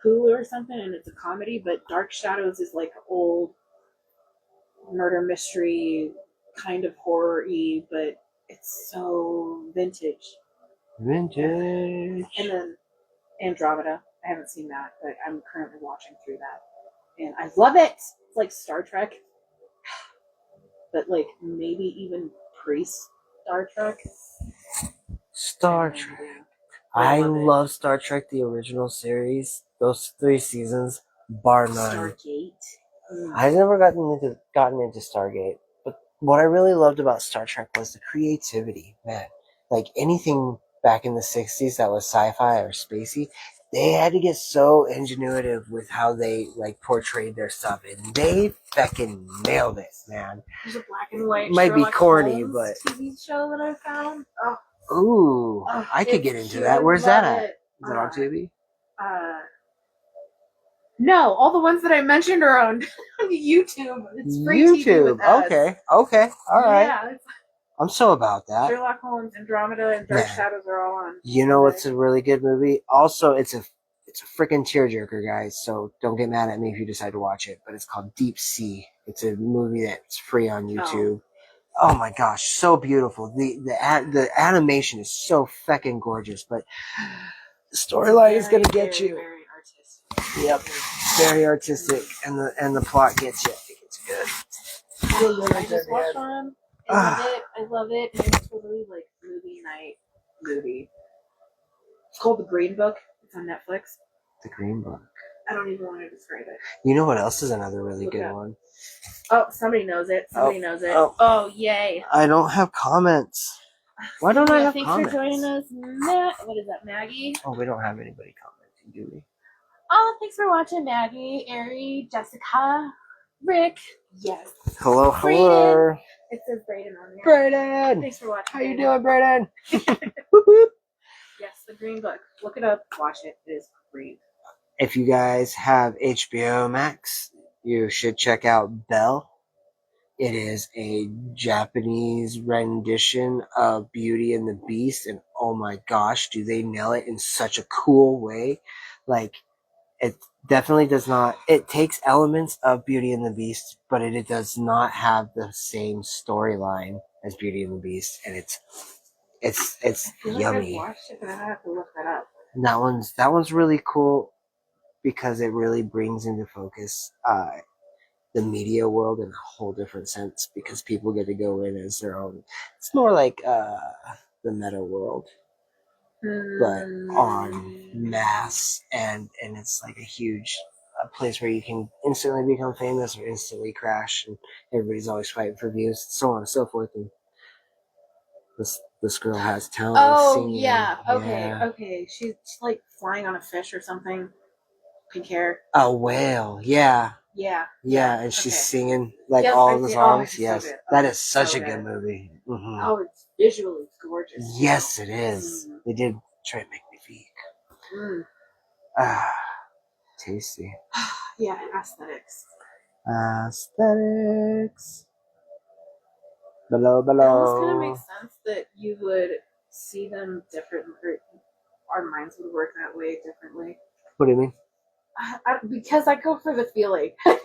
Hulu or something, and it's a comedy. But Dark Shadows is like old murder mystery, kind of horror-y, but it's so vintage. Vintage. And then Andromeda. I haven't seen that, but I'm currently watching through that. And I love it. It's like Star Trek. But like maybe even pre-Star Trek. Star Trek. I love Star Trek, the original series. Those 3 seasons, bar none. Stargate. I've never gotten into Stargate. But what I really loved about Star Trek was the creativity, man. Like anything back in the 60s that was sci-fi or spacey, they had to get so ingenuitive with how they like portrayed their stuff, and they fucking nailed it, man. There's a black and white. It might be corny, but TV show that I found. I could get into that. Where's that at? Is it on Tubi? No, all the ones that I mentioned are on YouTube. It's free TV with ads. Okay. All right. Yeah, it's I'm so about that. Sherlock Holmes, Andromeda, and Dark Man. Shadows are all on. You know what's a really good movie? Also, it's a freaking tearjerker, guys. So don't get mad at me if you decide to watch it. But it's called Deep Sea. It's a movie that's free on YouTube. Oh my gosh, so beautiful. The animation is so fucking gorgeous, but the storyline is gonna get you. Very artistic. Yep, very artistic, and the plot gets you. I think it's good. I just watched one. I love it. And it's totally like movie night movie. It's called The Green Book. It's on Netflix. The Green Book. I don't even want to describe it. You know what else is another really good one? Oh, somebody knows it. Somebody knows it. Oh, yay. I don't have comments. Why don't I have comments? Thanks for joining us, what is that, Maggie? Oh, we don't have anybody commenting, do we? Oh, thanks for watching, Maggie, Ari, Jessica, Rick. Yes. Hello. Braydhan. It says Braydhan on there. Braydhan. Thanks for watching. How you doing, Braydhan? Whoop, whoop. Yes, The Green Book. Look it up. Watch it. It is great. If you guys have HBO Max, you should check out Belle. It is a Japanese rendition of Beauty and the Beast, and oh my gosh, do they nail it in such a cool way. Like, it definitely does not, it takes elements of Beauty and the Beast, but it does not have the same storyline as Beauty and the Beast, and it's yummy. I've watched it, but I have to look that up. That one's really cool because it really brings into focus the media world in a whole different sense, because people get to go in as their own. It's more like the meta world, but on mass, and it's like a place where you can instantly become famous or instantly crash, and everybody's always fighting for views, so on and so forth. And this girl has talent. Oh, singing. Yeah. Okay. She's like flying on a fish or something. Pink hair. A whale. Yeah. Yeah, And she's singing all the songs. Yes, that is such a good movie. Mm-hmm. Oh, it's visually gorgeous. Yes, it is. They did try to make me vegan. Tasty. Yeah, aesthetics. Below. It almost kind of makes sense that you would see them different, or our minds would work that way differently. What do you mean? Because I go for the feeling. I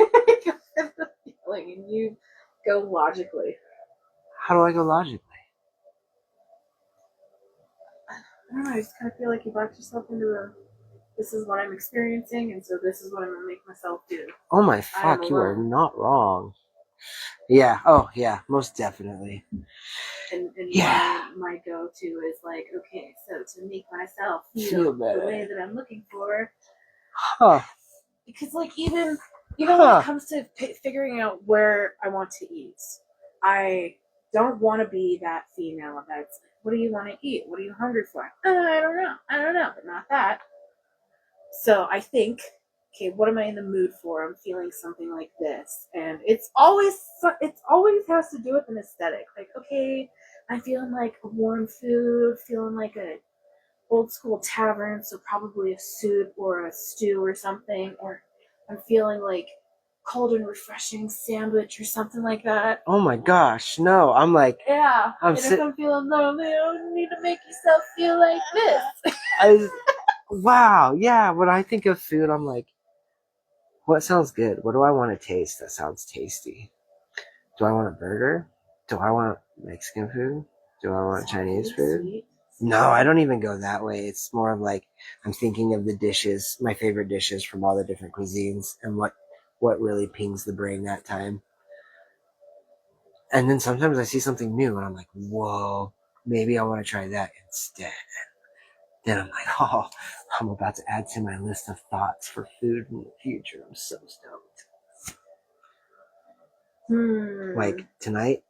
go for the feeling, and you go logically. How do I go logically? I don't know. I just kind of feel like you locked yourself into this is what I'm experiencing, and so this is what I'm going to make myself do. Oh my fuck, you are not wrong. Yeah, most definitely. And my go-to is like, okay, so to make myself feel the way that I'm looking for. Because like even when it comes to figuring out where I want to eat, I don't want to be that female that's like, what do you want to eat? What are you hungry for? I don't know, but not that. So I think, okay, what am I in the mood for? I'm feeling something like this, and it always has to do with an aesthetic. Like, okay, I'm feeling like a warm food, feeling like a old school tavern, so probably a soup or a stew or something, or I'm feeling like cold and refreshing sandwich or something like that. Oh my gosh, no, I'm like, yeah. If I'm feeling lonely, I don't need to make yourself feel like this. Wow, yeah, when I think of food, I'm like, what sounds good? What do I want to taste that sounds tasty? Do I want a burger? Do I want Mexican food? Do I want Chinese food? Sweet. No, I don't even go that way. It's more of like, I'm thinking of the dishes, my favorite dishes from all the different cuisines, and what really pings the brain that time. And then sometimes I see something new and I'm like, whoa, maybe I want to try that instead. Then I'm like, oh, I'm about to add to my list of thoughts for food in the future. I'm so stoked. Like tonight,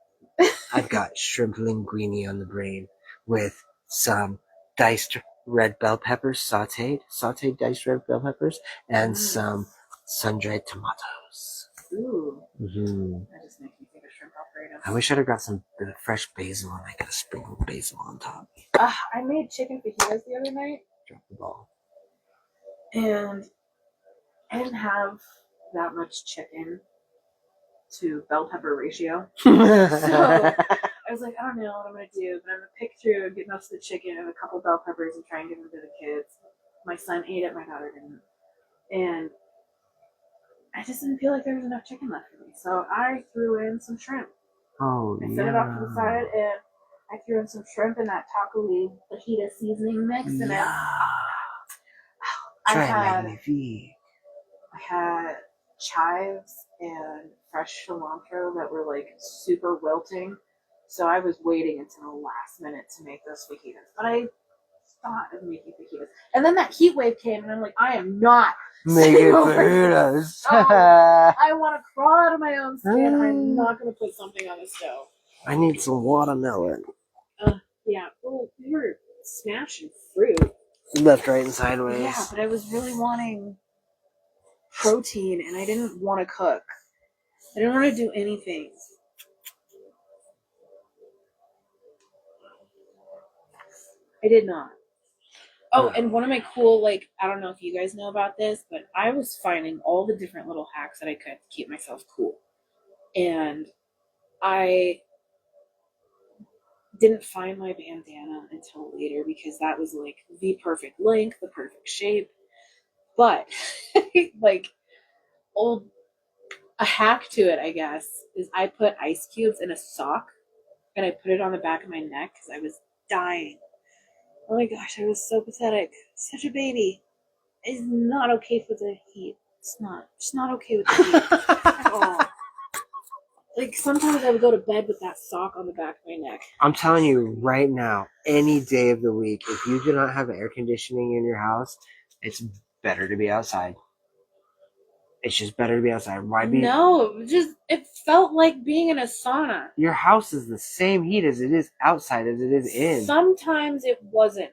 I've got shrimp linguine on the brain with some diced red bell peppers, sauteed diced red bell peppers, and some sun-dried tomatoes. Ooh. That just makes me think of shrimp Alfredo. I wish I'd have got some fresh basil and I could have sprinkled basil on top. I made chicken fajitas the other night. Drop the ball. And I didn't have that much chicken to bell pepper ratio. So I was like, I don't know what I'm going to do, but I'm going to pick through and get most of the chicken and a couple bell peppers and try and give them to the kids. My son ate it, my daughter didn't. And I just didn't feel like there was enough chicken left for me. So I threw in some shrimp. Oh, I set it off to the side and I threw in some shrimp in that taco fajita seasoning mix. And then I had chives and fresh cilantro that were like super wilting. So I was waiting until the last minute to make those fajitas. But I thought of making fajitas. And then that heat wave came and I'm like, I am not making fajitas. I want to crawl out of my own skin. I'm not going to put something on the stove. I need some watermelon. Yeah. Well, we were smashing fruit. Left, right, and sideways. Yeah, but I was really wanting protein and I didn't want to cook. I didn't want to do anything. I did not. Oh, and one of my cool, like, I don't know if you guys know about this, but I was finding all the different little hacks that I could to keep myself cool. And I didn't find my bandana until later because that was like the perfect length, the perfect shape. But like a hack to it, I guess, is I put ice cubes in a sock and I put it on the back of my neck because I was dying. Oh my gosh, I was so pathetic. Such a baby. It's not okay with the heat. It's not okay with the heat at all. Like, sometimes I would go to bed with that sock on the back of my neck. I'm telling you right now, any day of the week, if you do not have air conditioning in your house, it's better to be outside. It's just better to be outside. Why be? No, it felt like being in a sauna. Your house is the same heat as it is outside as it is in. Sometimes it wasn't.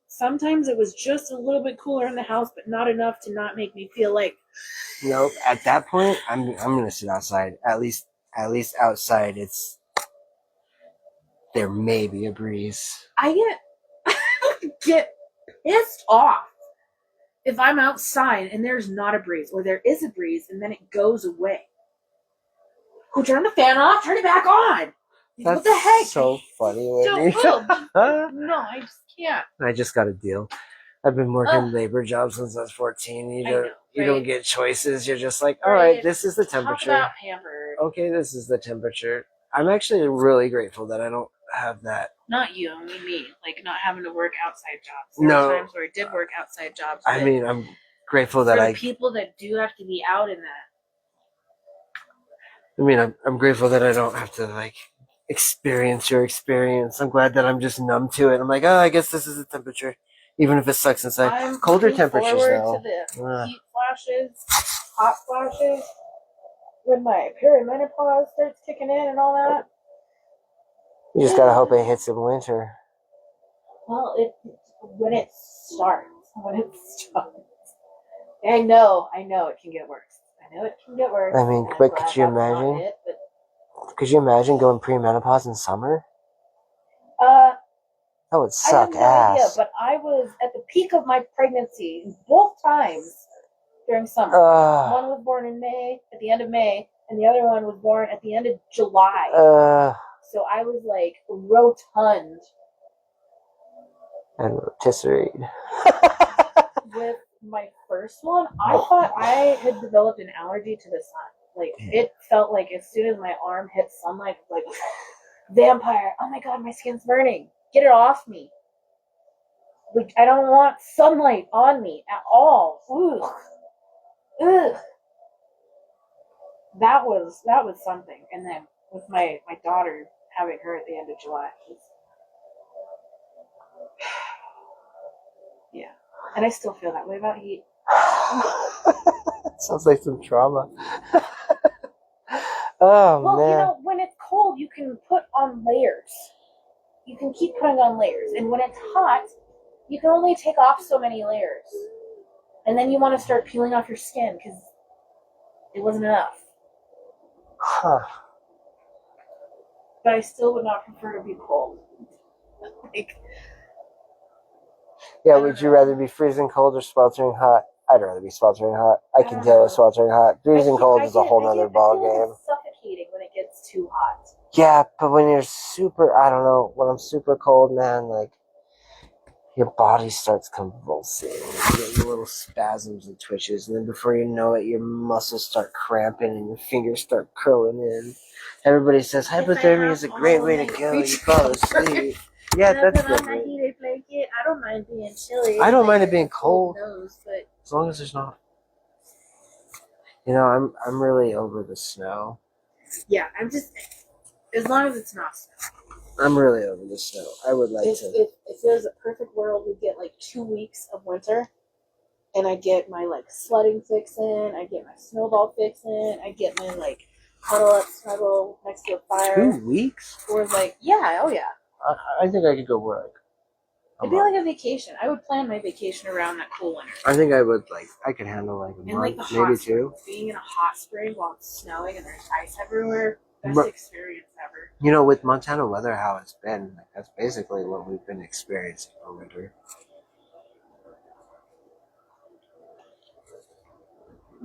Sometimes it was just a little bit cooler in the house, but not enough to not make me feel like. Nope. At that point, I'm gonna sit outside. At least outside, there may be a breeze. I get pissed off if I'm outside and there's not a breeze, or there is a breeze and then it goes away. Who turned the fan off? Turn it back on. That's what the heck? So funny, Whitney. No, I just can't. I just got a deal. I've been working labor jobs since I was 14. You don't get choices. You're just like, all right, this is the temperature. Talk about pampered. Okay, this is the temperature. I'm actually really grateful that I don't have that. Not you, I mean me. Like, not having to work outside jobs. There were times where I did work outside jobs. I mean, I'm grateful that for the people that do have to be out in that. I mean, I'm grateful that I don't have to, like, experience your experience. I'm glad that I'm just numb to it. I'm like, oh, I guess this is the temperature. Even if it sucks inside. I'm colder temperatures, though. To the heat flashes, hot flashes, when my perimenopause starts kicking in and all that. You just gotta hope it hits in winter. Well, when it starts. I know it can get worse. I mean, but could you imagine? Could you imagine going pre-menopause in summer? That would suck ass. I have no idea, but I was at the peak of my pregnancy both times during summer. One was born in May, at the end of May, and the other one was born at the end of July. So I was like rotund. And rotisserie. With my first one, I thought I had developed an allergy to the sun. Like, it felt like as soon as my arm hit sunlight, like, vampire, oh my god, my skin's burning. Get it off me. Like, I don't want sunlight on me at all. Ugh. That was something. And then with my daughter, having her at the end of July. Yeah. And I still feel that way about heat. Sounds like some trauma. Oh, well, man. You know, when it's cold, you can put on layers. You can keep putting on layers. And when it's hot, you can only take off so many layers. And then you want to start peeling off your skin because it wasn't enough. Huh. But I still would not prefer to be cold. Yeah, would you rather be freezing cold or sweltering hot? I'd rather be sweltering hot. I can deal with sweltering hot. Freezing cold is a whole nother ball game. It's suffocating when it gets too hot. Yeah, but when you're super, I don't know, when I'm super cold, man, like, your body starts convulsing. You get little spasms and twitches, and then before you know it, your muscles start cramping and your fingers start curling in. Everybody says hypothermia is a great way to go. You fall asleep. Yeah, that's good. good. Heated blanket. I don't mind being chilly. I don't mind it being cold, but as long as there's not. You know, I'm really over the snow. Yeah, I'm just, as long as it's not snow. I'm really over the snow. I would like to. If there's a perfect world, we get like 2 weeks of winter, and I get my like sledding fix in, I get my snowball fix in, I get my like cuddle up, snuggle next to a fire. 2 weeks? Or like, yeah, oh yeah. I think I could go work. It'd be like a vacation. I would plan my vacation around that cool winter. I think I would I could handle like a month, like the maybe hot 2. Being in a hot spring while it's snowing and there's ice everywhere, best experience ever. You know, with Montana weather, how it's been, like, that's basically what we've been experiencing for winter.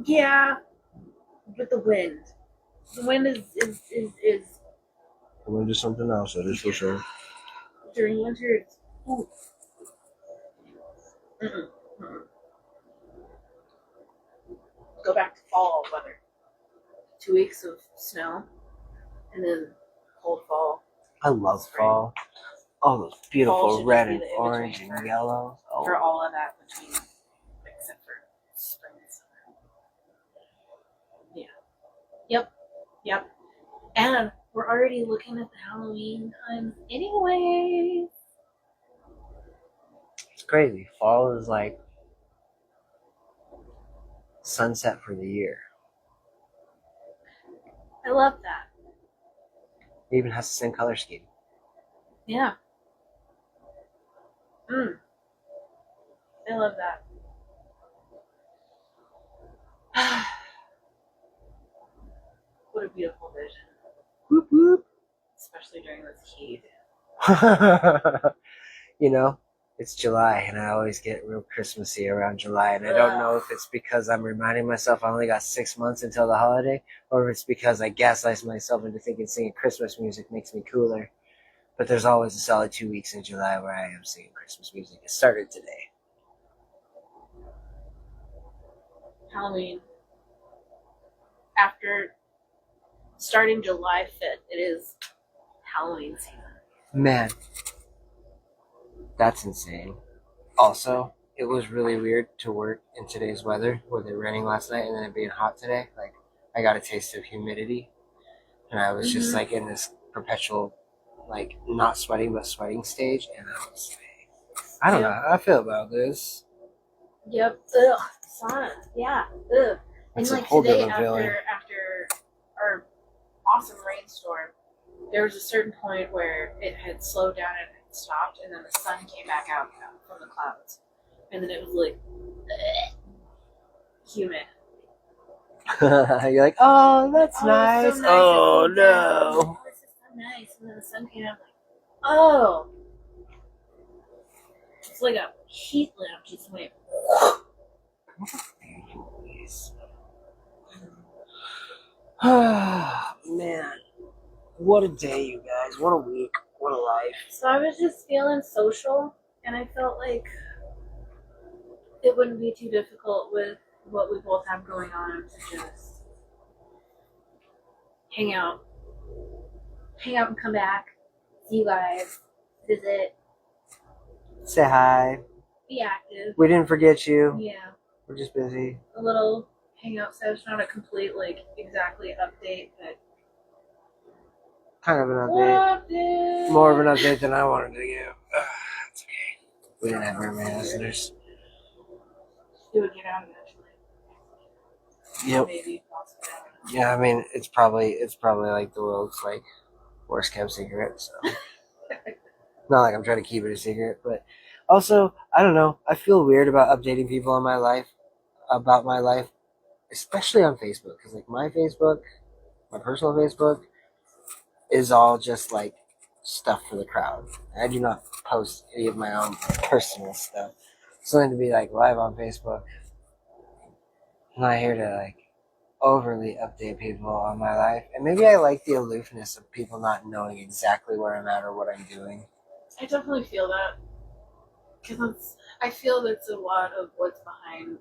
Yeah, but the wind. The wind is The wind is something else, that is for sure. during winter. It's, ooh. Mm-mm. Mm-mm. Go back to fall weather. 2 weeks of snow, and then cold fall. I love spring. fall. All those beautiful Fall red be and the orange in-between and yellow. Oh. For all of that between, except for spring and summer. Yeah. Yep. And we're already looking at the Halloween times anyway. It's crazy. Fall is like sunset for the year. I love that. It even has the same color scheme. Yeah. I love that. What a beautiful vision. Whoop whoop. Especially during this heat. You know, it's July, and I always get real Christmassy around July, and I don't know if it's because I'm reminding myself I only got 6 months until the holiday, or if it's because I gaslight myself into thinking singing Christmas music makes me cooler. But there's always a solid 2 weeks in July where I am singing Christmas music. It started today. Halloween. After starting July 5th, it is Halloween season. Man, that's insane. Also, it was really weird to work in today's weather with it raining last night and then it being hot today. Like, I got a taste of humidity, and I was just like in this perpetual, like, not sweating but sweating stage, and I was like, I don't know how I feel about this. Yep. Ugh. Sauna. Yeah. Ugh. It's and a like whole today, different feeling. after our awesome rainstorm, there was a certain point where it had slowed down and had stopped, and then the sun came back out from the clouds, and then it was like humid. You're like, oh, that's nice. So nice. Oh, no. Oh, this is so nice. And then the sun came out, like, oh. It's like a heat lamp just went. Man, what a day, you guys. What a week. What a life. So I was just feeling social, and I felt like it wouldn't be too difficult with what we both have going on to just hang out and come back, see you guys, visit, Say hi. be active. We didn't forget you. Yeah, We're just busy. a little hangout session, not a complete like exactly update, but Kind of an update. update. More of an update than I wanted to give. It's okay. We didn't have very many listeners. It would get out eventually. Yep. Maybe possibly. Yeah, I mean, it's probably like the world's like worst kept secret. So not like I'm trying to keep it a secret, but also I don't know. I feel weird about updating people on my life about my life, especially on Facebook, because like my personal Facebook, is all just like stuff for the crowd. I do not post any of my own personal stuff. Something to be like live on Facebook. I'm not here to like overly update people on my life, and maybe I like the aloofness of people not knowing exactly where I'm at or what I'm doing. I definitely feel that because I feel that's a lot of what's behind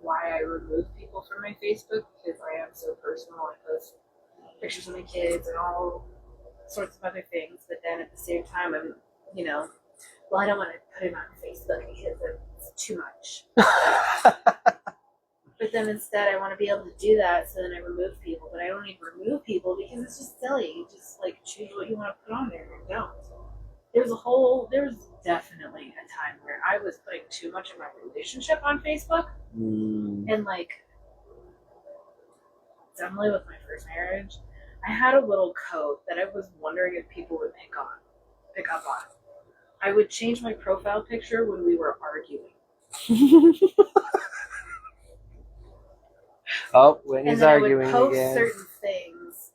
why I remove people from my Facebook, because I am so personal. I post pictures of my kids and all sorts of other things, but then at the same time, I'm, well, I don't want to put it on Facebook because it's too much. But then instead, I want to be able to do that, so then I remove people. But I don't need to remove people because it's just silly. You just like choose what you want to put on there and don't. There's definitely a time where I was putting too much of my relationship on Facebook, and like, definitely with my first marriage, I had a little code that I was wondering if people would pick up on. I would change my profile picture when we were arguing. Oh, Whitney's arguing I would post again. certain things,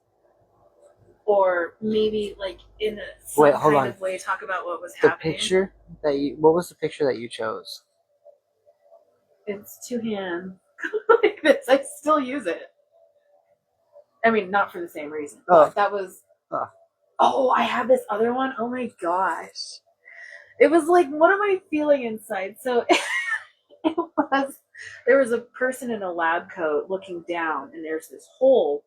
or maybe like in some kind of way talk about what was happening. What was the picture that you chose? It's two hands like this. I still use it. I mean, not for the same reason. But that was. Oh, I have this other one. Oh my gosh. It was like, what am I feeling inside? So there was a person in a lab coat looking down, and there's this hole,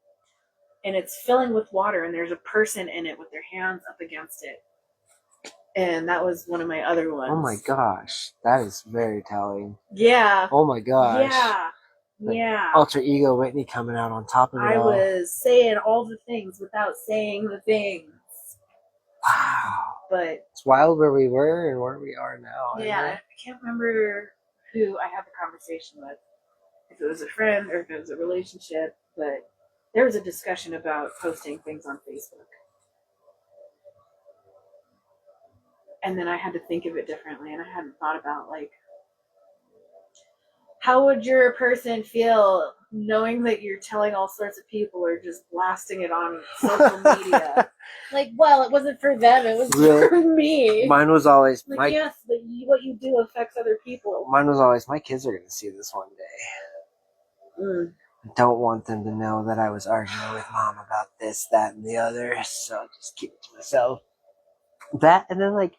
and it's filling with water, and there's a person in it with their hands up against it. And that was one of my other ones. Oh my gosh. That is very telling. Yeah. Oh my gosh. Yeah. Like, yeah. Alter ego Whitney coming out on top of it all. I was saying all the things without saying the things. Wow. But it's wild where we were and where we are now. Yeah, I can't remember who I had the conversation with. If it was a friend or if it was a relationship, but there was a discussion about posting things on Facebook. And then I had to think of it differently, and I hadn't thought about, like, how would your person feel knowing that you're telling all sorts of people or just blasting it on social media? Like, well, it wasn't for them, it was for me. Mine was always like, yes, but what you do affects other people. Mine was always, my kids are going to see this one day. I don't want them to know that I was arguing with mom about this, that, and the other, so I'll just keep it to myself. That, and then, like,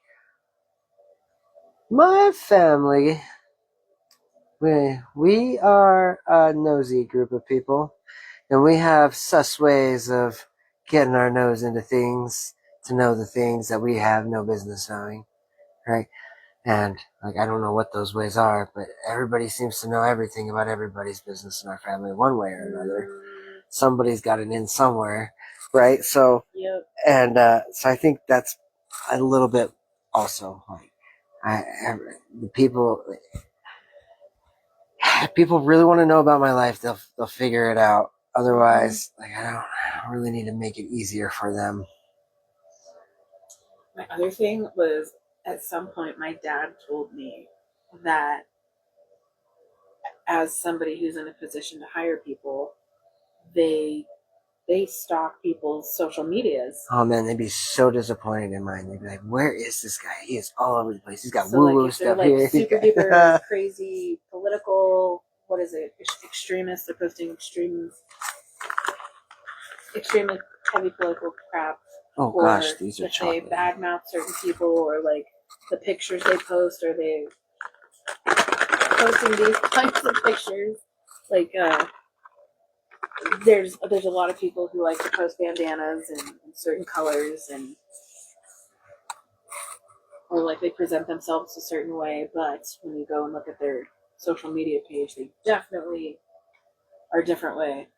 my family, we are a nosy group of people, and we have sus ways of getting our nose into things to know the things that we have no business knowing, right? And, like, I don't know what those ways are, but everybody seems to know everything about everybody's business in our family one way or another. Somebody's got it in somewhere, right? So, and so I think that's a little bit also, like, people really want to know about my life. They'll figure it out. Otherwise, like, I don't really need to make it easier for them. My other thing was, at some point, my dad told me that as somebody who's in a position to hire people, they stalk people's social medias. Oh man, they'd be so disappointed in mine. They'd be like, "Where is this guy? He is all over the place. He's got woo-woo stuff here." Super duper crazy political. What is it? Extremists. They're posting extremely heavy political crap. Oh gosh, these are chocolate. They badmouth certain people, or like the pictures they post, or they posting these kinds of pictures. Like there's a lot of people who like to post bandanas in certain colors, and or like they present themselves a certain way, but when you go and look at their social media page, they definitely are a different way.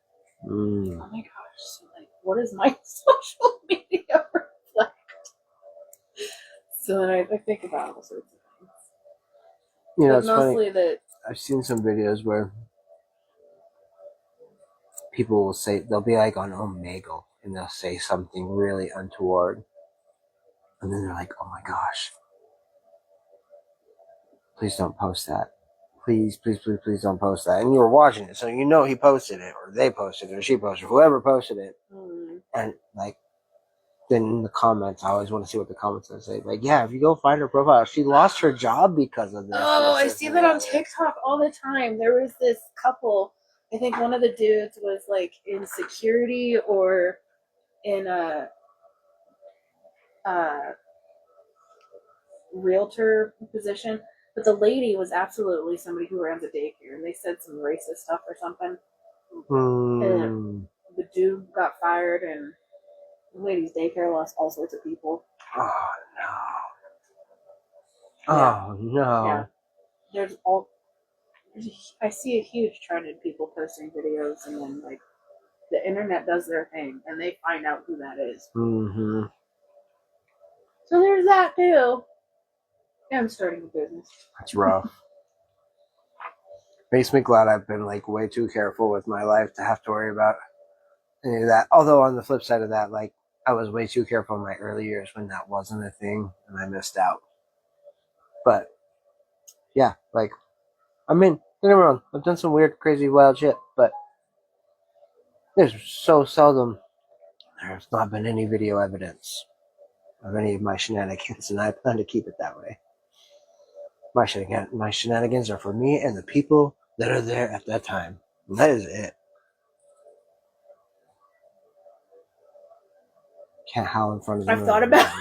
Oh my gosh. So, like, what does my social media reflect? So then I think about all sorts of things. You know, it's mostly funny. I've seen some videos where people will say, they'll be like on Omegle, and they'll say something really untoward. And then they're like, oh my gosh, please don't post that. Please, please, please, please don't post that. And you were watching it, so you know he posted it, or they posted it, or she posted it, whoever posted it. And, like, then in the comments, I always want to see what the comments say. Like, yeah, if you go find her profile, she lost her job because of this. Oh, I see that on TikTok all the time. There was this couple I think one of the dudes was like in security or in a realtor position, but the lady was absolutely somebody who runs a daycare, and they said some racist stuff or something. And the dude got fired, and the lady's daycare lost all sorts of people. Oh no! Yeah. Oh no! Yeah, there's all. I see a huge trend in people posting videos, and then like the internet does their thing, and they find out who that is. Mm-hmm. So there's that too. Yeah, I'm starting a business. It's rough. Makes me glad I've been like way too careful with my life to have to worry about any of that. Although on the flip side of that, like I was way too careful in my early years when that wasn't a thing and I missed out. But yeah, like I mean, don't get me wrong, I've done some weird, crazy, wild shit, but there's so seldom there's not been any video evidence of any of my shenanigans, and I plan to keep it that way. My shenanigans are for me and the people that are there at that time. And that is it. Can't howl in front of them. I've thought about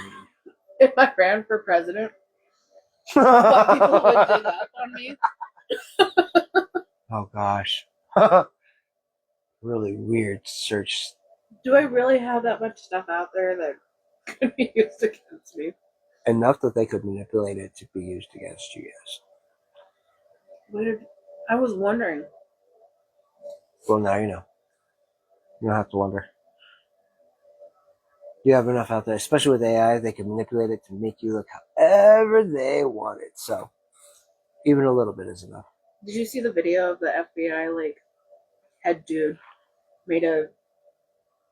if I ran for president, what people would dig up on me. Oh gosh. Really weird search. Do I really have that much stuff out there that could be used against me? Enough that they could manipulate it to be used against you, yes. I was wondering. Well, now you know. You don't have to wonder. You have enough out there, especially with AI, they can manipulate it to make you look however they want it. So, even a little bit is enough. Did you see the video of the FBI like head dude made a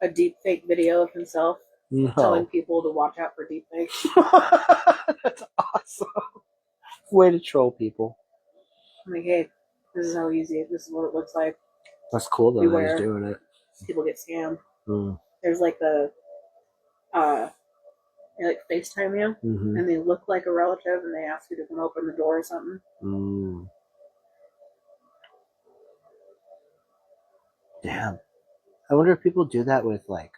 deep fake video of himself telling people to watch out for deep fakes? That's awesome. Way to troll people. I'm like, hey, this is how easy. This is what it looks like. That's cool though. Beware. He's doing it. People get scammed. Mm. There's like the they like FaceTime you, and they look like a relative, and they ask you to come open the door or something. Mm. Damn. I wonder if people do that with like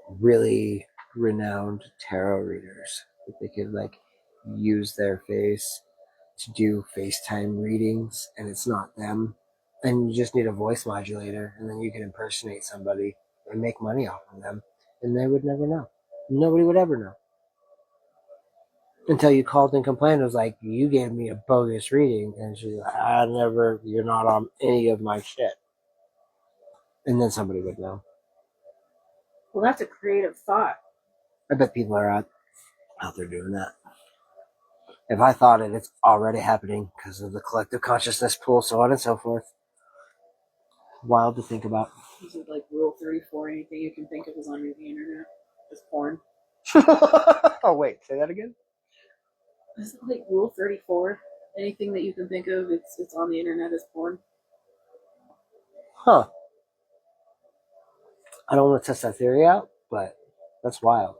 really renowned tarot readers. If they could like use their face to do FaceTime readings and it's not them. And you just need a voice modulator and then you can impersonate somebody and make money off of them. And they would never know. Nobody would ever know. Until you called and complained. It was like, you gave me a bogus reading. And she's like, you're not on any of my shit. And then somebody would know. Well, that's a creative thought. I bet people are out there doing that. If I thought it, it's already happening because of the collective consciousness pool, so on and so forth. Wild to think about. Is it like Rule 34? Anything you can think of is on the internet. Just porn. Oh, wait. Say that again? Is it like Rule 34? Anything that you can think of, it's on the internet as porn. Huh. I don't want to test that theory out, but that's wild.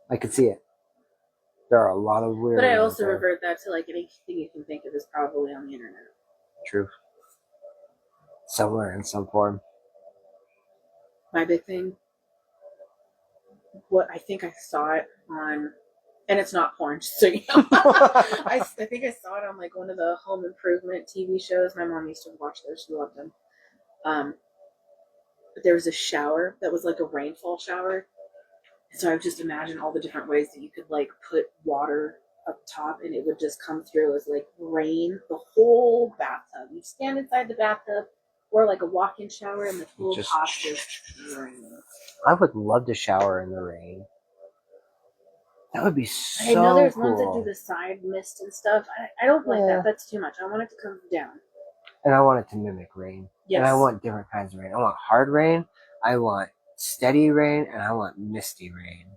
I could see it. There are a lot of weird. But I also revert that to like anything you can think of is probably on the internet. True. Somewhere in some form. My big thing, what I think I saw it on, and it's not porn, just so you know. I think I saw it on like one of the home improvement TV shows. My mom used to watch those; she loved them. But there was a shower that was like a rainfall shower. So I would just imagine all the different ways that you could like put water up top and it would just come through as like rain, the whole bathtub. You stand inside the bathtub or like a walk-in shower and the whole top just rain. I would love to shower in the rain. That would be so cool. I know there's ones that do the side mist and stuff. I don't like that. That's too much. I want it to come down. And I want it to mimic rain. Yes. And I want different kinds of rain. I want hard rain. I want steady rain, and I want misty rain.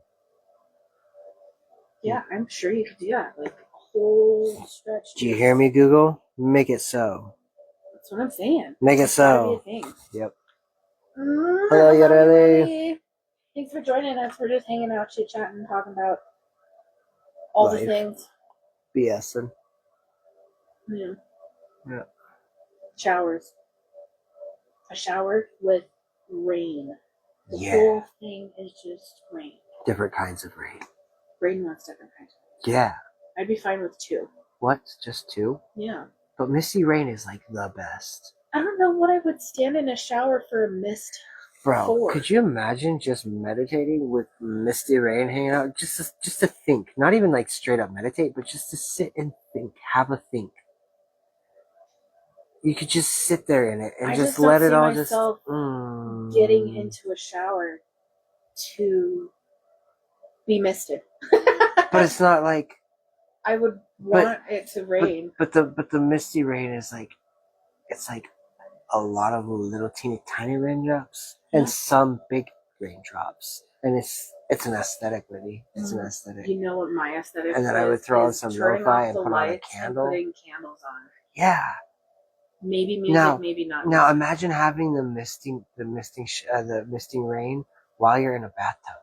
Yeah, I'm sure you could do that. Like a whole stretch. Do you hear me, Google? Make it so. That's what I'm saying. Make it so. Yep. Hello, Yareli. Thanks for joining us. We're just hanging out, chit-chatting, talking about all the things. BSing. Yeah. Yeah. Showers. A shower with rain. The Yeah. whole thing is just rain. Different kinds of rain. Braydhan wants different kinds of rain. Yeah. I'd be fine with 2. What? Just 2? Yeah. But misty rain is like the best. I don't know what I would stand in a shower for a mist. Bro, 4. could you imagine just meditating with misty rain hanging out? Just to think. Not even like straight up meditate, but just to sit and think. Have a think. You could just sit there in it and I just don't let it see all myself just... getting into a shower to be misted. But it's not like... I would want it to rain. But the misty rain is like... It's like a lot of little teeny tiny raindrops and some big raindrops. And it's an aesthetic, Whitney. It's an aesthetic. You know what my aesthetic is? And then I would throw on some lo-fi and put on a and candle. putting candles on. Yeah. Maybe music, maybe not. Now imagine having the misting rain while you're in a bathtub.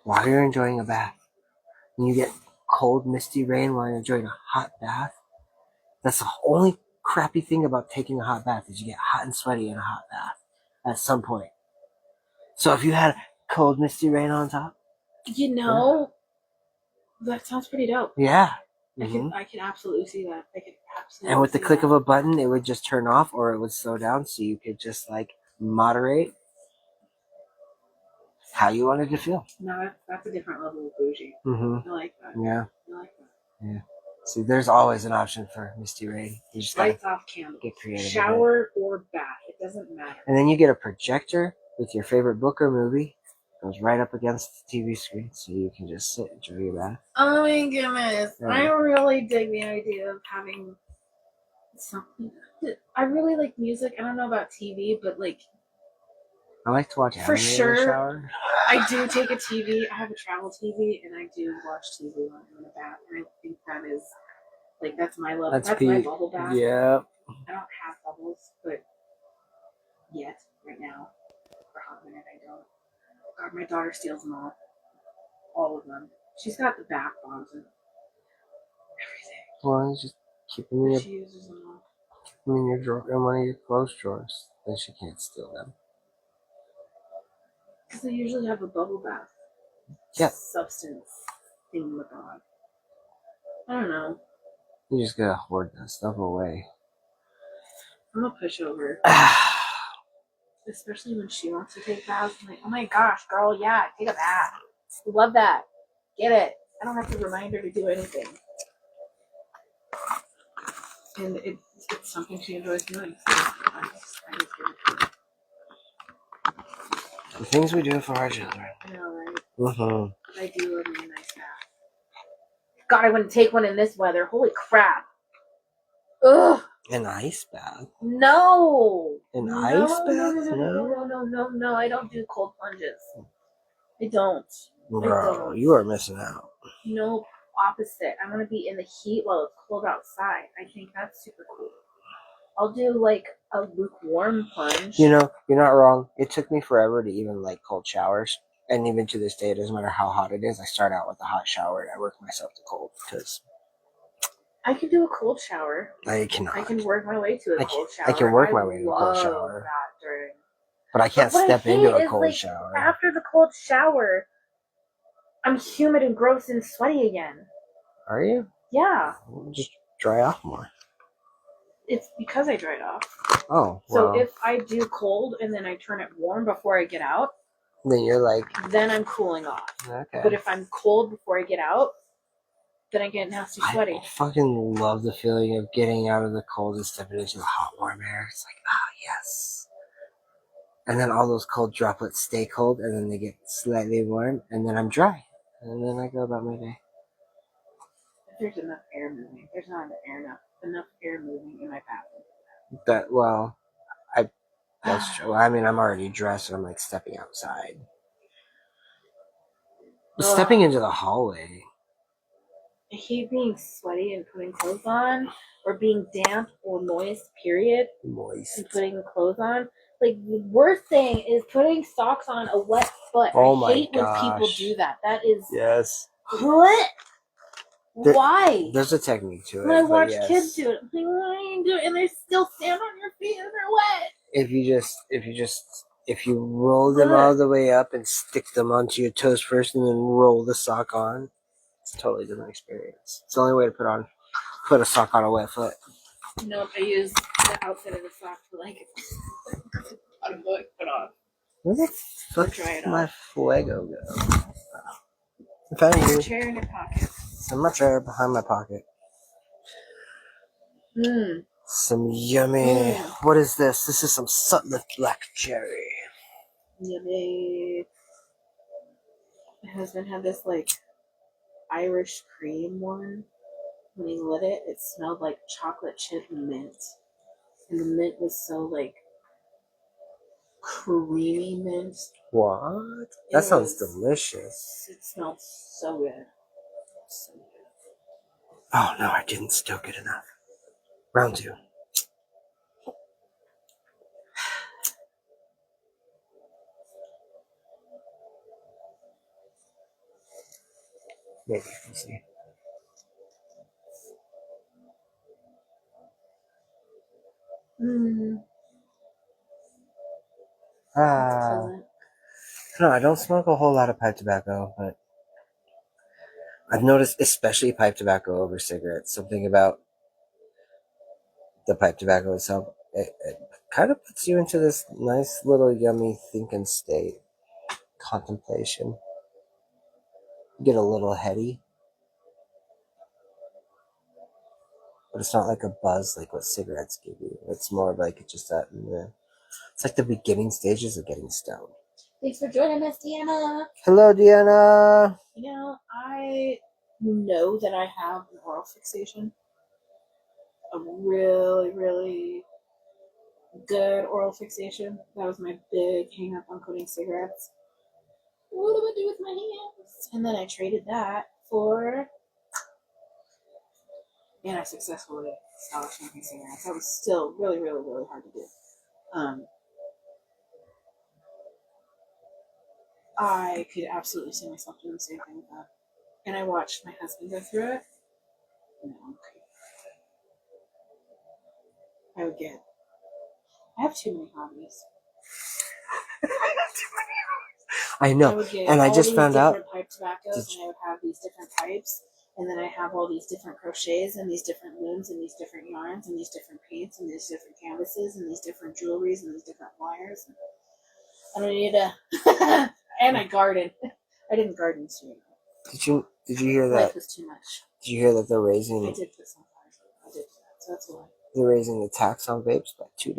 While you're enjoying a bath. And you get cold, misty rain while you're enjoying a hot bath. That's the only crappy thing about taking a hot bath is you get hot and sweaty in a hot bath at some point. So if you had cold, misty rain on top. You know, that sounds pretty dope. Yeah. I can absolutely see that. I could absolutely. And with the click of a button, it would just turn off or it would slow down, so you could just like moderate how you wanted to feel. No, that's a different level of bougie. I like that. Yeah. I like that. Yeah. See, there's always an option for misty rain. You just Lights off, candles. get creative. Shower or bath, it doesn't matter. And then you get a projector with your favorite book or movie. Goes right up against the TV screen, so you can just sit and enjoy your bath. Oh my goodness. Yeah. I really dig the idea of having something. I really like music. I don't know about TV, but like. I like to watch anime for sure, in the shower. I do take a TV. I have a travel TV, and I do watch TV when I'm in the bath. And I think that is, like, that's my level. That's my bubble bath. Yeah. I don't have bubbles, but yet, right now, for a hot minute, I don't. God, my daughter steals them all of them. She's got the bath bombs and everything. Well, you just keep them in She uses them all. your drawer, in one of your clothes drawers. Then she can't steal them. Because they usually have a bubble bath. Yeah. Substance thing with God. I don't know. You just gotta hoard that stuff away. I'm a pushover. Especially when she wants to take baths. I'm like, oh my gosh, girl, yeah, take a bath. Love that. Get it. I don't have to remind her to do anything. And it's something she enjoys doing. So I just give it to her. The things we do for our children. I know, right? Mm-hmm. I do love me a nice bath. God, I wouldn't take one in this weather. Holy crap. Ugh. An ice bath? No. An ice bath? No. I don't do cold plunges. I don't. Bro, you are missing out. No, opposite. I want to be in the heat while it's cold outside. I think that's super cool. I'll do like a lukewarm plunge. You know, you're not wrong. It took me forever to even like cold showers. And even to this day, it doesn't matter how hot it is. I start out with a hot shower and I work myself to cold because I can do a cold shower. I cannot. I can work my way to a cold shower. I can work my way to a cold shower. But I can't step into a cold shower. After the cold shower, I'm humid and gross and sweaty again. Are you? Yeah. Just dry off more. It's because I dried off. Oh, well. So if I do cold and then I turn it warm before I get out, then you're like... Then I'm cooling off. Okay. But if I'm cold before I get out, then I get nasty sweaty. I fucking love the feeling of getting out of the cold and stepping into the hot, warm air. It's like, yes. And then all those cold droplets stay cold, and then they get slightly warm, and then I'm dry. And then I go about my day. If there's enough air moving. There's not enough air moving in my bathroom. That's true. I mean, I'm already dressed, and I'm like stepping outside. Stepping into the hallway. I hate being sweaty and putting clothes on, or being damp or moist, period. Moist. And putting clothes on. Like, the worst thing is putting socks on a wet foot. Oh I hate when people do that. That is... Yes. What? Why? There's a technique to it. When I watch yes. kids do it, I'm like, why are you doing it? And they still stand on your feet and they're wet. If you roll them all the way up and stick them onto your toes first and then roll the sock on, it's a totally different experience. It's the only way to put a sock on a wet foot. No, I use the outfit of the sock to like put on. Where the fuck did my fuego go? I found you. Chair in your pocket. It's in my chair behind my pocket. Some yummy. What is this? This is some Sutliff black cherry. Yummy. My husband had this like Irish cream one. When he lit it, it smelled like chocolate chip mint. And the mint was so like creamy mint. What? That sounds delicious. It smelled so good. So good. Oh no, I didn't stoke it enough. Round 2. Maybe, we'll see. No, I don't smoke a whole lot of pipe tobacco, but I've noticed, especially pipe tobacco over cigarettes, something about the pipe tobacco itself. It kind of puts you into this nice little yummy thinking state, contemplation. You get a little heady, but it's not like a buzz like what cigarettes give you. It's more like it's just that. It's like the beginning stages of getting stoned. Thanks for joining us, Deanna. Hello, Deanna. You know, I know that I have an oral fixation. A really, really good oral fixation. That was my big hang up on quitting cigarettes. What do I do with my hands? And then I traded that for, and I successfully stopped smoking cigarettes. That was still really, really, really hard to do. I could absolutely see myself doing the same thing with that. And I watched my husband go through it. No, okay. I have too many hobbies. I know, and I just found out. Pipe tobaccos, and I would have these different pipes, and then I have all these different crochets, and these different looms, and these different yarns, and these different paints, and these different canvases, and these different jewelries, and these different wires. I don't need to. And I garden. I didn't garden soon. Did you hear that? Life was too much. Did you hear that they're raising? I did put some flowers. I did that, so that's why. They're raising the tax on vapes by $2.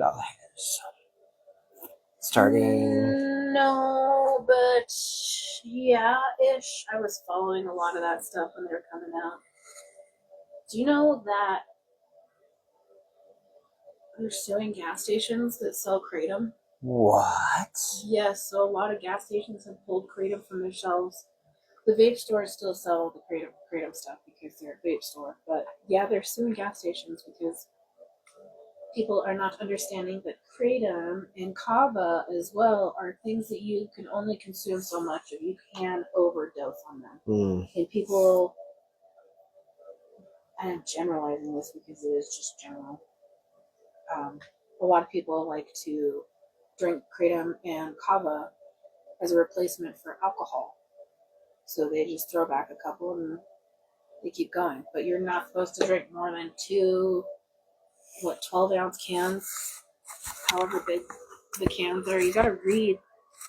Starting. No, but yeah-ish. I was following a lot of that stuff when they were coming out. Do you know that they're suing gas stations that sell Kratom? What? Yes, so a lot of gas stations have pulled Kratom from their shelves. The vape stores still sell the Kratom stuff because they're a vape store. But yeah, they're suing gas stations because people are not understanding that Kratom and Kava as well are things that you can only consume so much of. You can overdose on them. And people, and I'm generalizing this because it is just general, a lot of people like to drink Kratom and Kava as a replacement for alcohol. So they just throw back a couple and they keep going. But you're not supposed to drink more than 12-ounce cans, however big the cans are. You gotta read.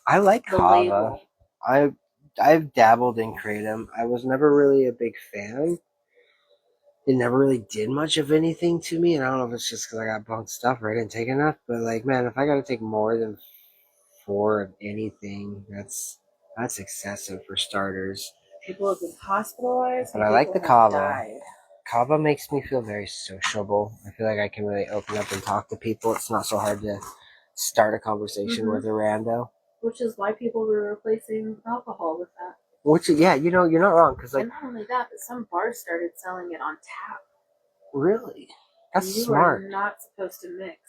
I like the Kava. label. I've dabbled in Kratom. I was never really a big fan. It never really did much of anything to me, and I don't know if it's just because I got bunked stuff or I didn't take enough. But like, man, if I got to take more than 4 of anything, that's excessive for starters. People have been hospitalized. But I like the Kava. Kava makes me feel very sociable. I feel like I can really open up and talk to people. It's not so hard to start a conversation with a rando. Which is why people were replacing alcohol with that. Which, yeah, you know, you're not wrong. And not only that, but some bars started selling it on tap. Really? That's you smart. You are not supposed to mix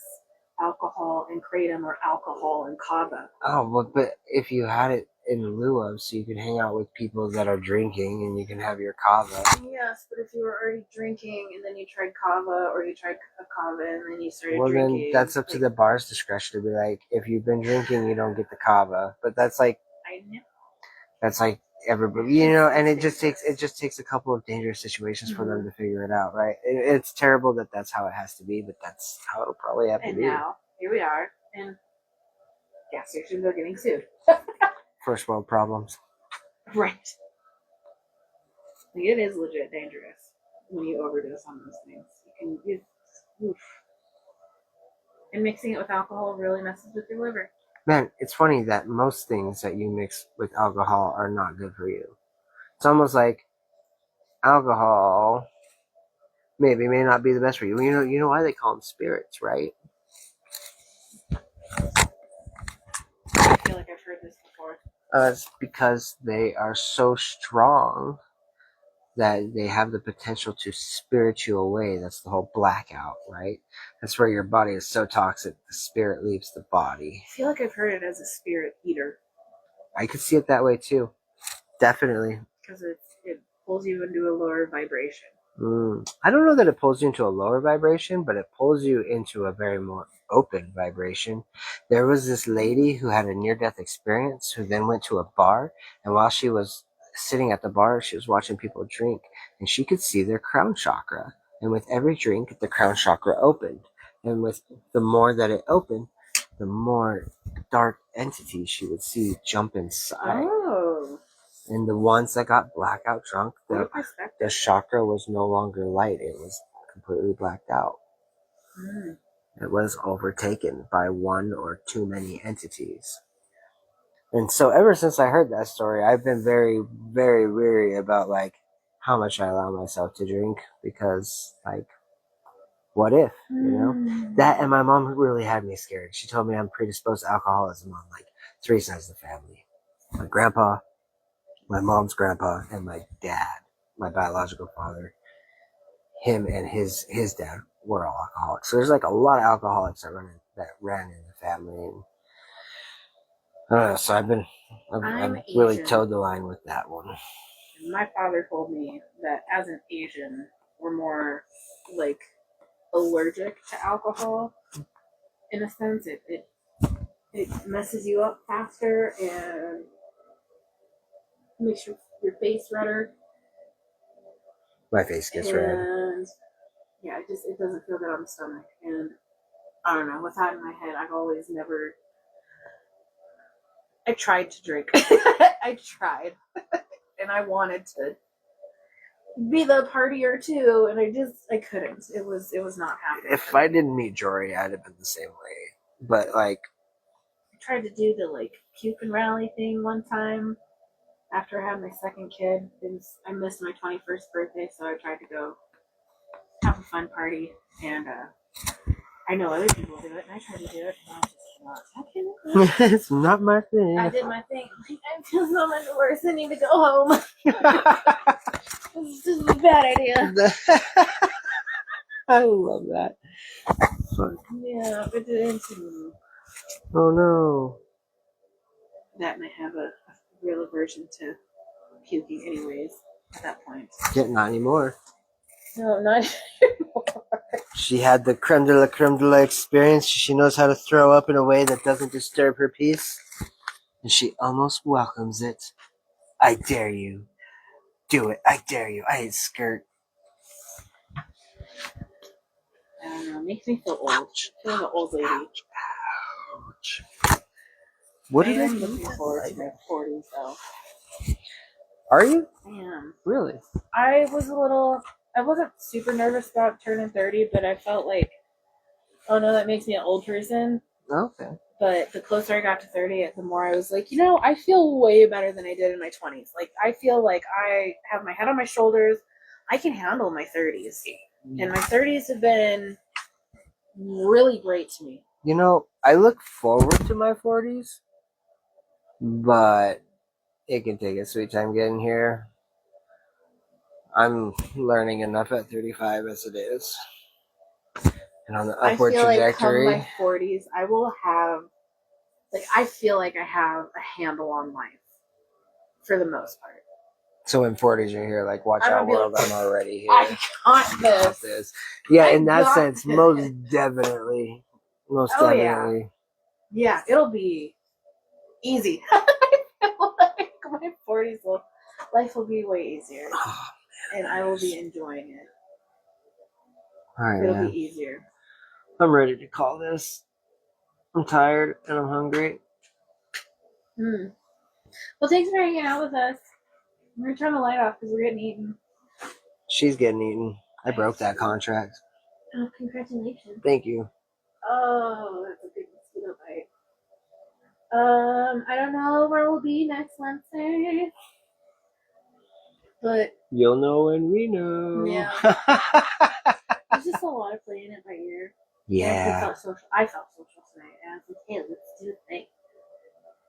alcohol and Kratom or alcohol and Kava. Oh, but if you had it in lieu of, so you can hang out with people that are drinking and you can have your kava. Yes, but if you were already drinking and then you tried kava, or you tried a kava and then you started Well, drinking, then that's up to the bar's discretion to be like, if you've been drinking, you don't get the kava. But that's like everybody, you know, and it just takes a couple of dangerous situations for them to figure it out, right? It's terrible that that's how it has to be, but that's how it'll probably have to be. And now here we are, and gas stations are getting sued. First world problems. Right. Like, it is legit dangerous when you overdose on those things. Oof. And mixing it with alcohol really messes with your liver. Man, it's funny that most things that you mix with alcohol are not good for you. It's almost like alcohol may not be the best for you. You know why they call them spirits, right? I feel like I've heard this before. It's because they are so strong that they have the potential to spirit you away. That's the whole blackout, right? That's where your body is so toxic, the spirit leaves the body. I feel like I've heard it as a spirit eater. I could see it that way too. Definitely. Because it pulls you into a lower vibration. I don't know that it pulls you into a lower vibration, but it pulls you into a very more open vibration. There was this lady who had a near-death experience who then went to a bar, and while she was sitting at the bar, she was watching people drink, and she could see their crown chakra. And with every drink, the crown chakra opened. And with the more that it opened, the more dark entities she would see jump inside. Oh. And the ones that got blackout drunk, the chakra was no longer light. It was completely blacked out. It was overtaken by one or too many entities. And so ever since I heard that story, I've been very, very weary about like how much I allow myself to drink, because like, what if, you know? That, and my mom really had me scared. She told me I'm predisposed to alcoholism on like 3 sides of the family. My grandpa, my mom's grandpa, and my dad, my biological father. Him and his dad were all alcoholics. So there's like a lot of alcoholics that ran in the family. And I don't know, so I've really towed the line with that one. My father told me that as an Asian, we're more like allergic to alcohol. In a sense, it messes you up faster and makes your face redder. My face gets red. Yeah, it doesn't feel good on the stomach. And I don't know, with that in my head, I've always never. I tried to drink. I tried, and I wanted to be the partier too, and I couldn't. It was not happening. If I didn't meet Jory, I'd have been the same way. But like, I tried to do the like puke and rally thing one time after I had my second kid. I missed my 21st birthday, so I tried to go have a fun party, and I know other people do it, and I tried to do it, and I was just not. It's not my thing. I did my thing. I feel so much worse. I need to go home. This is a bad idea. I love that. But, yeah, but it's. Oh no. That might have a real aversion to puking, anyways. At that point. Yeah, not anymore. No, not anymore. She had the creme de la experience. She knows how to throw up in a way that doesn't disturb her peace. And she almost welcomes it. I dare you. Do it. I dare you. I hate skirt. I don't know. It makes me feel old. I feel like an old lady. Ouch. What I did I am looking forward to my 40s, though. Are you? I am. Really? I wasn't super nervous about turning 30, but I felt like, oh no, that makes me an old person. Okay. But the closer I got to 30, the more I was like, I feel way better than I did in my 20s. Like, I feel like I have my head on my shoulders. I can handle my 30s. And my 30s have been really great to me. I look forward to my 40s, but it can take a sweet time getting here. I'm learning enough at 35 as it is. And on the upward trajectory. Like come my 40s, I will have, I feel like I have a handle on life. for the most part. So when 40s are here, like, watch I'm out, gonna be world, like, I'm already here. I got Got this. Yeah, I in that got sense, this. most definitely. Most Oh, yeah. definitely. Yeah, it'll be easy. I feel like my 40s life will be way easier. Oh, and I will be enjoying it. all right, It'll man. be easier. I'm ready to call this. I'm tired and I'm hungry. Well, thanks for hanging out with us. We're gonna turn the light off because we're getting eaten. She's getting eaten. I broke that contract. Oh, congratulations. Thank you. Oh, that's a big mosquito bite. I don't know where we'll be next Wednesday. But You'll know when we know. yeah. There's just a lot of playing it by ear. Yeah. I felt social tonight. And I was like, hey, let's do a thing.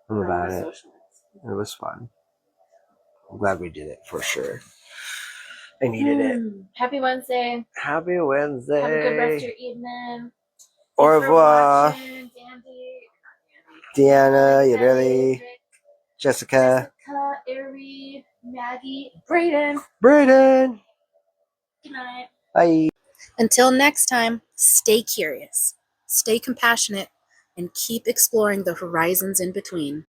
I'm about I'm a it. socialist. It was fun. I'm glad we did it for sure. I needed it. Happy Wednesday. Happy Wednesday. Have a good rest of your evening. Au Thanks for revoir. watching, Dandy. Deanna, Ellie, Yadeli, Rick, Jessica, Ari, Maggie, Braydhan. Braydhan. Good night. Bye. Until next time, stay curious, stay compassionate, and keep exploring the horizons in between.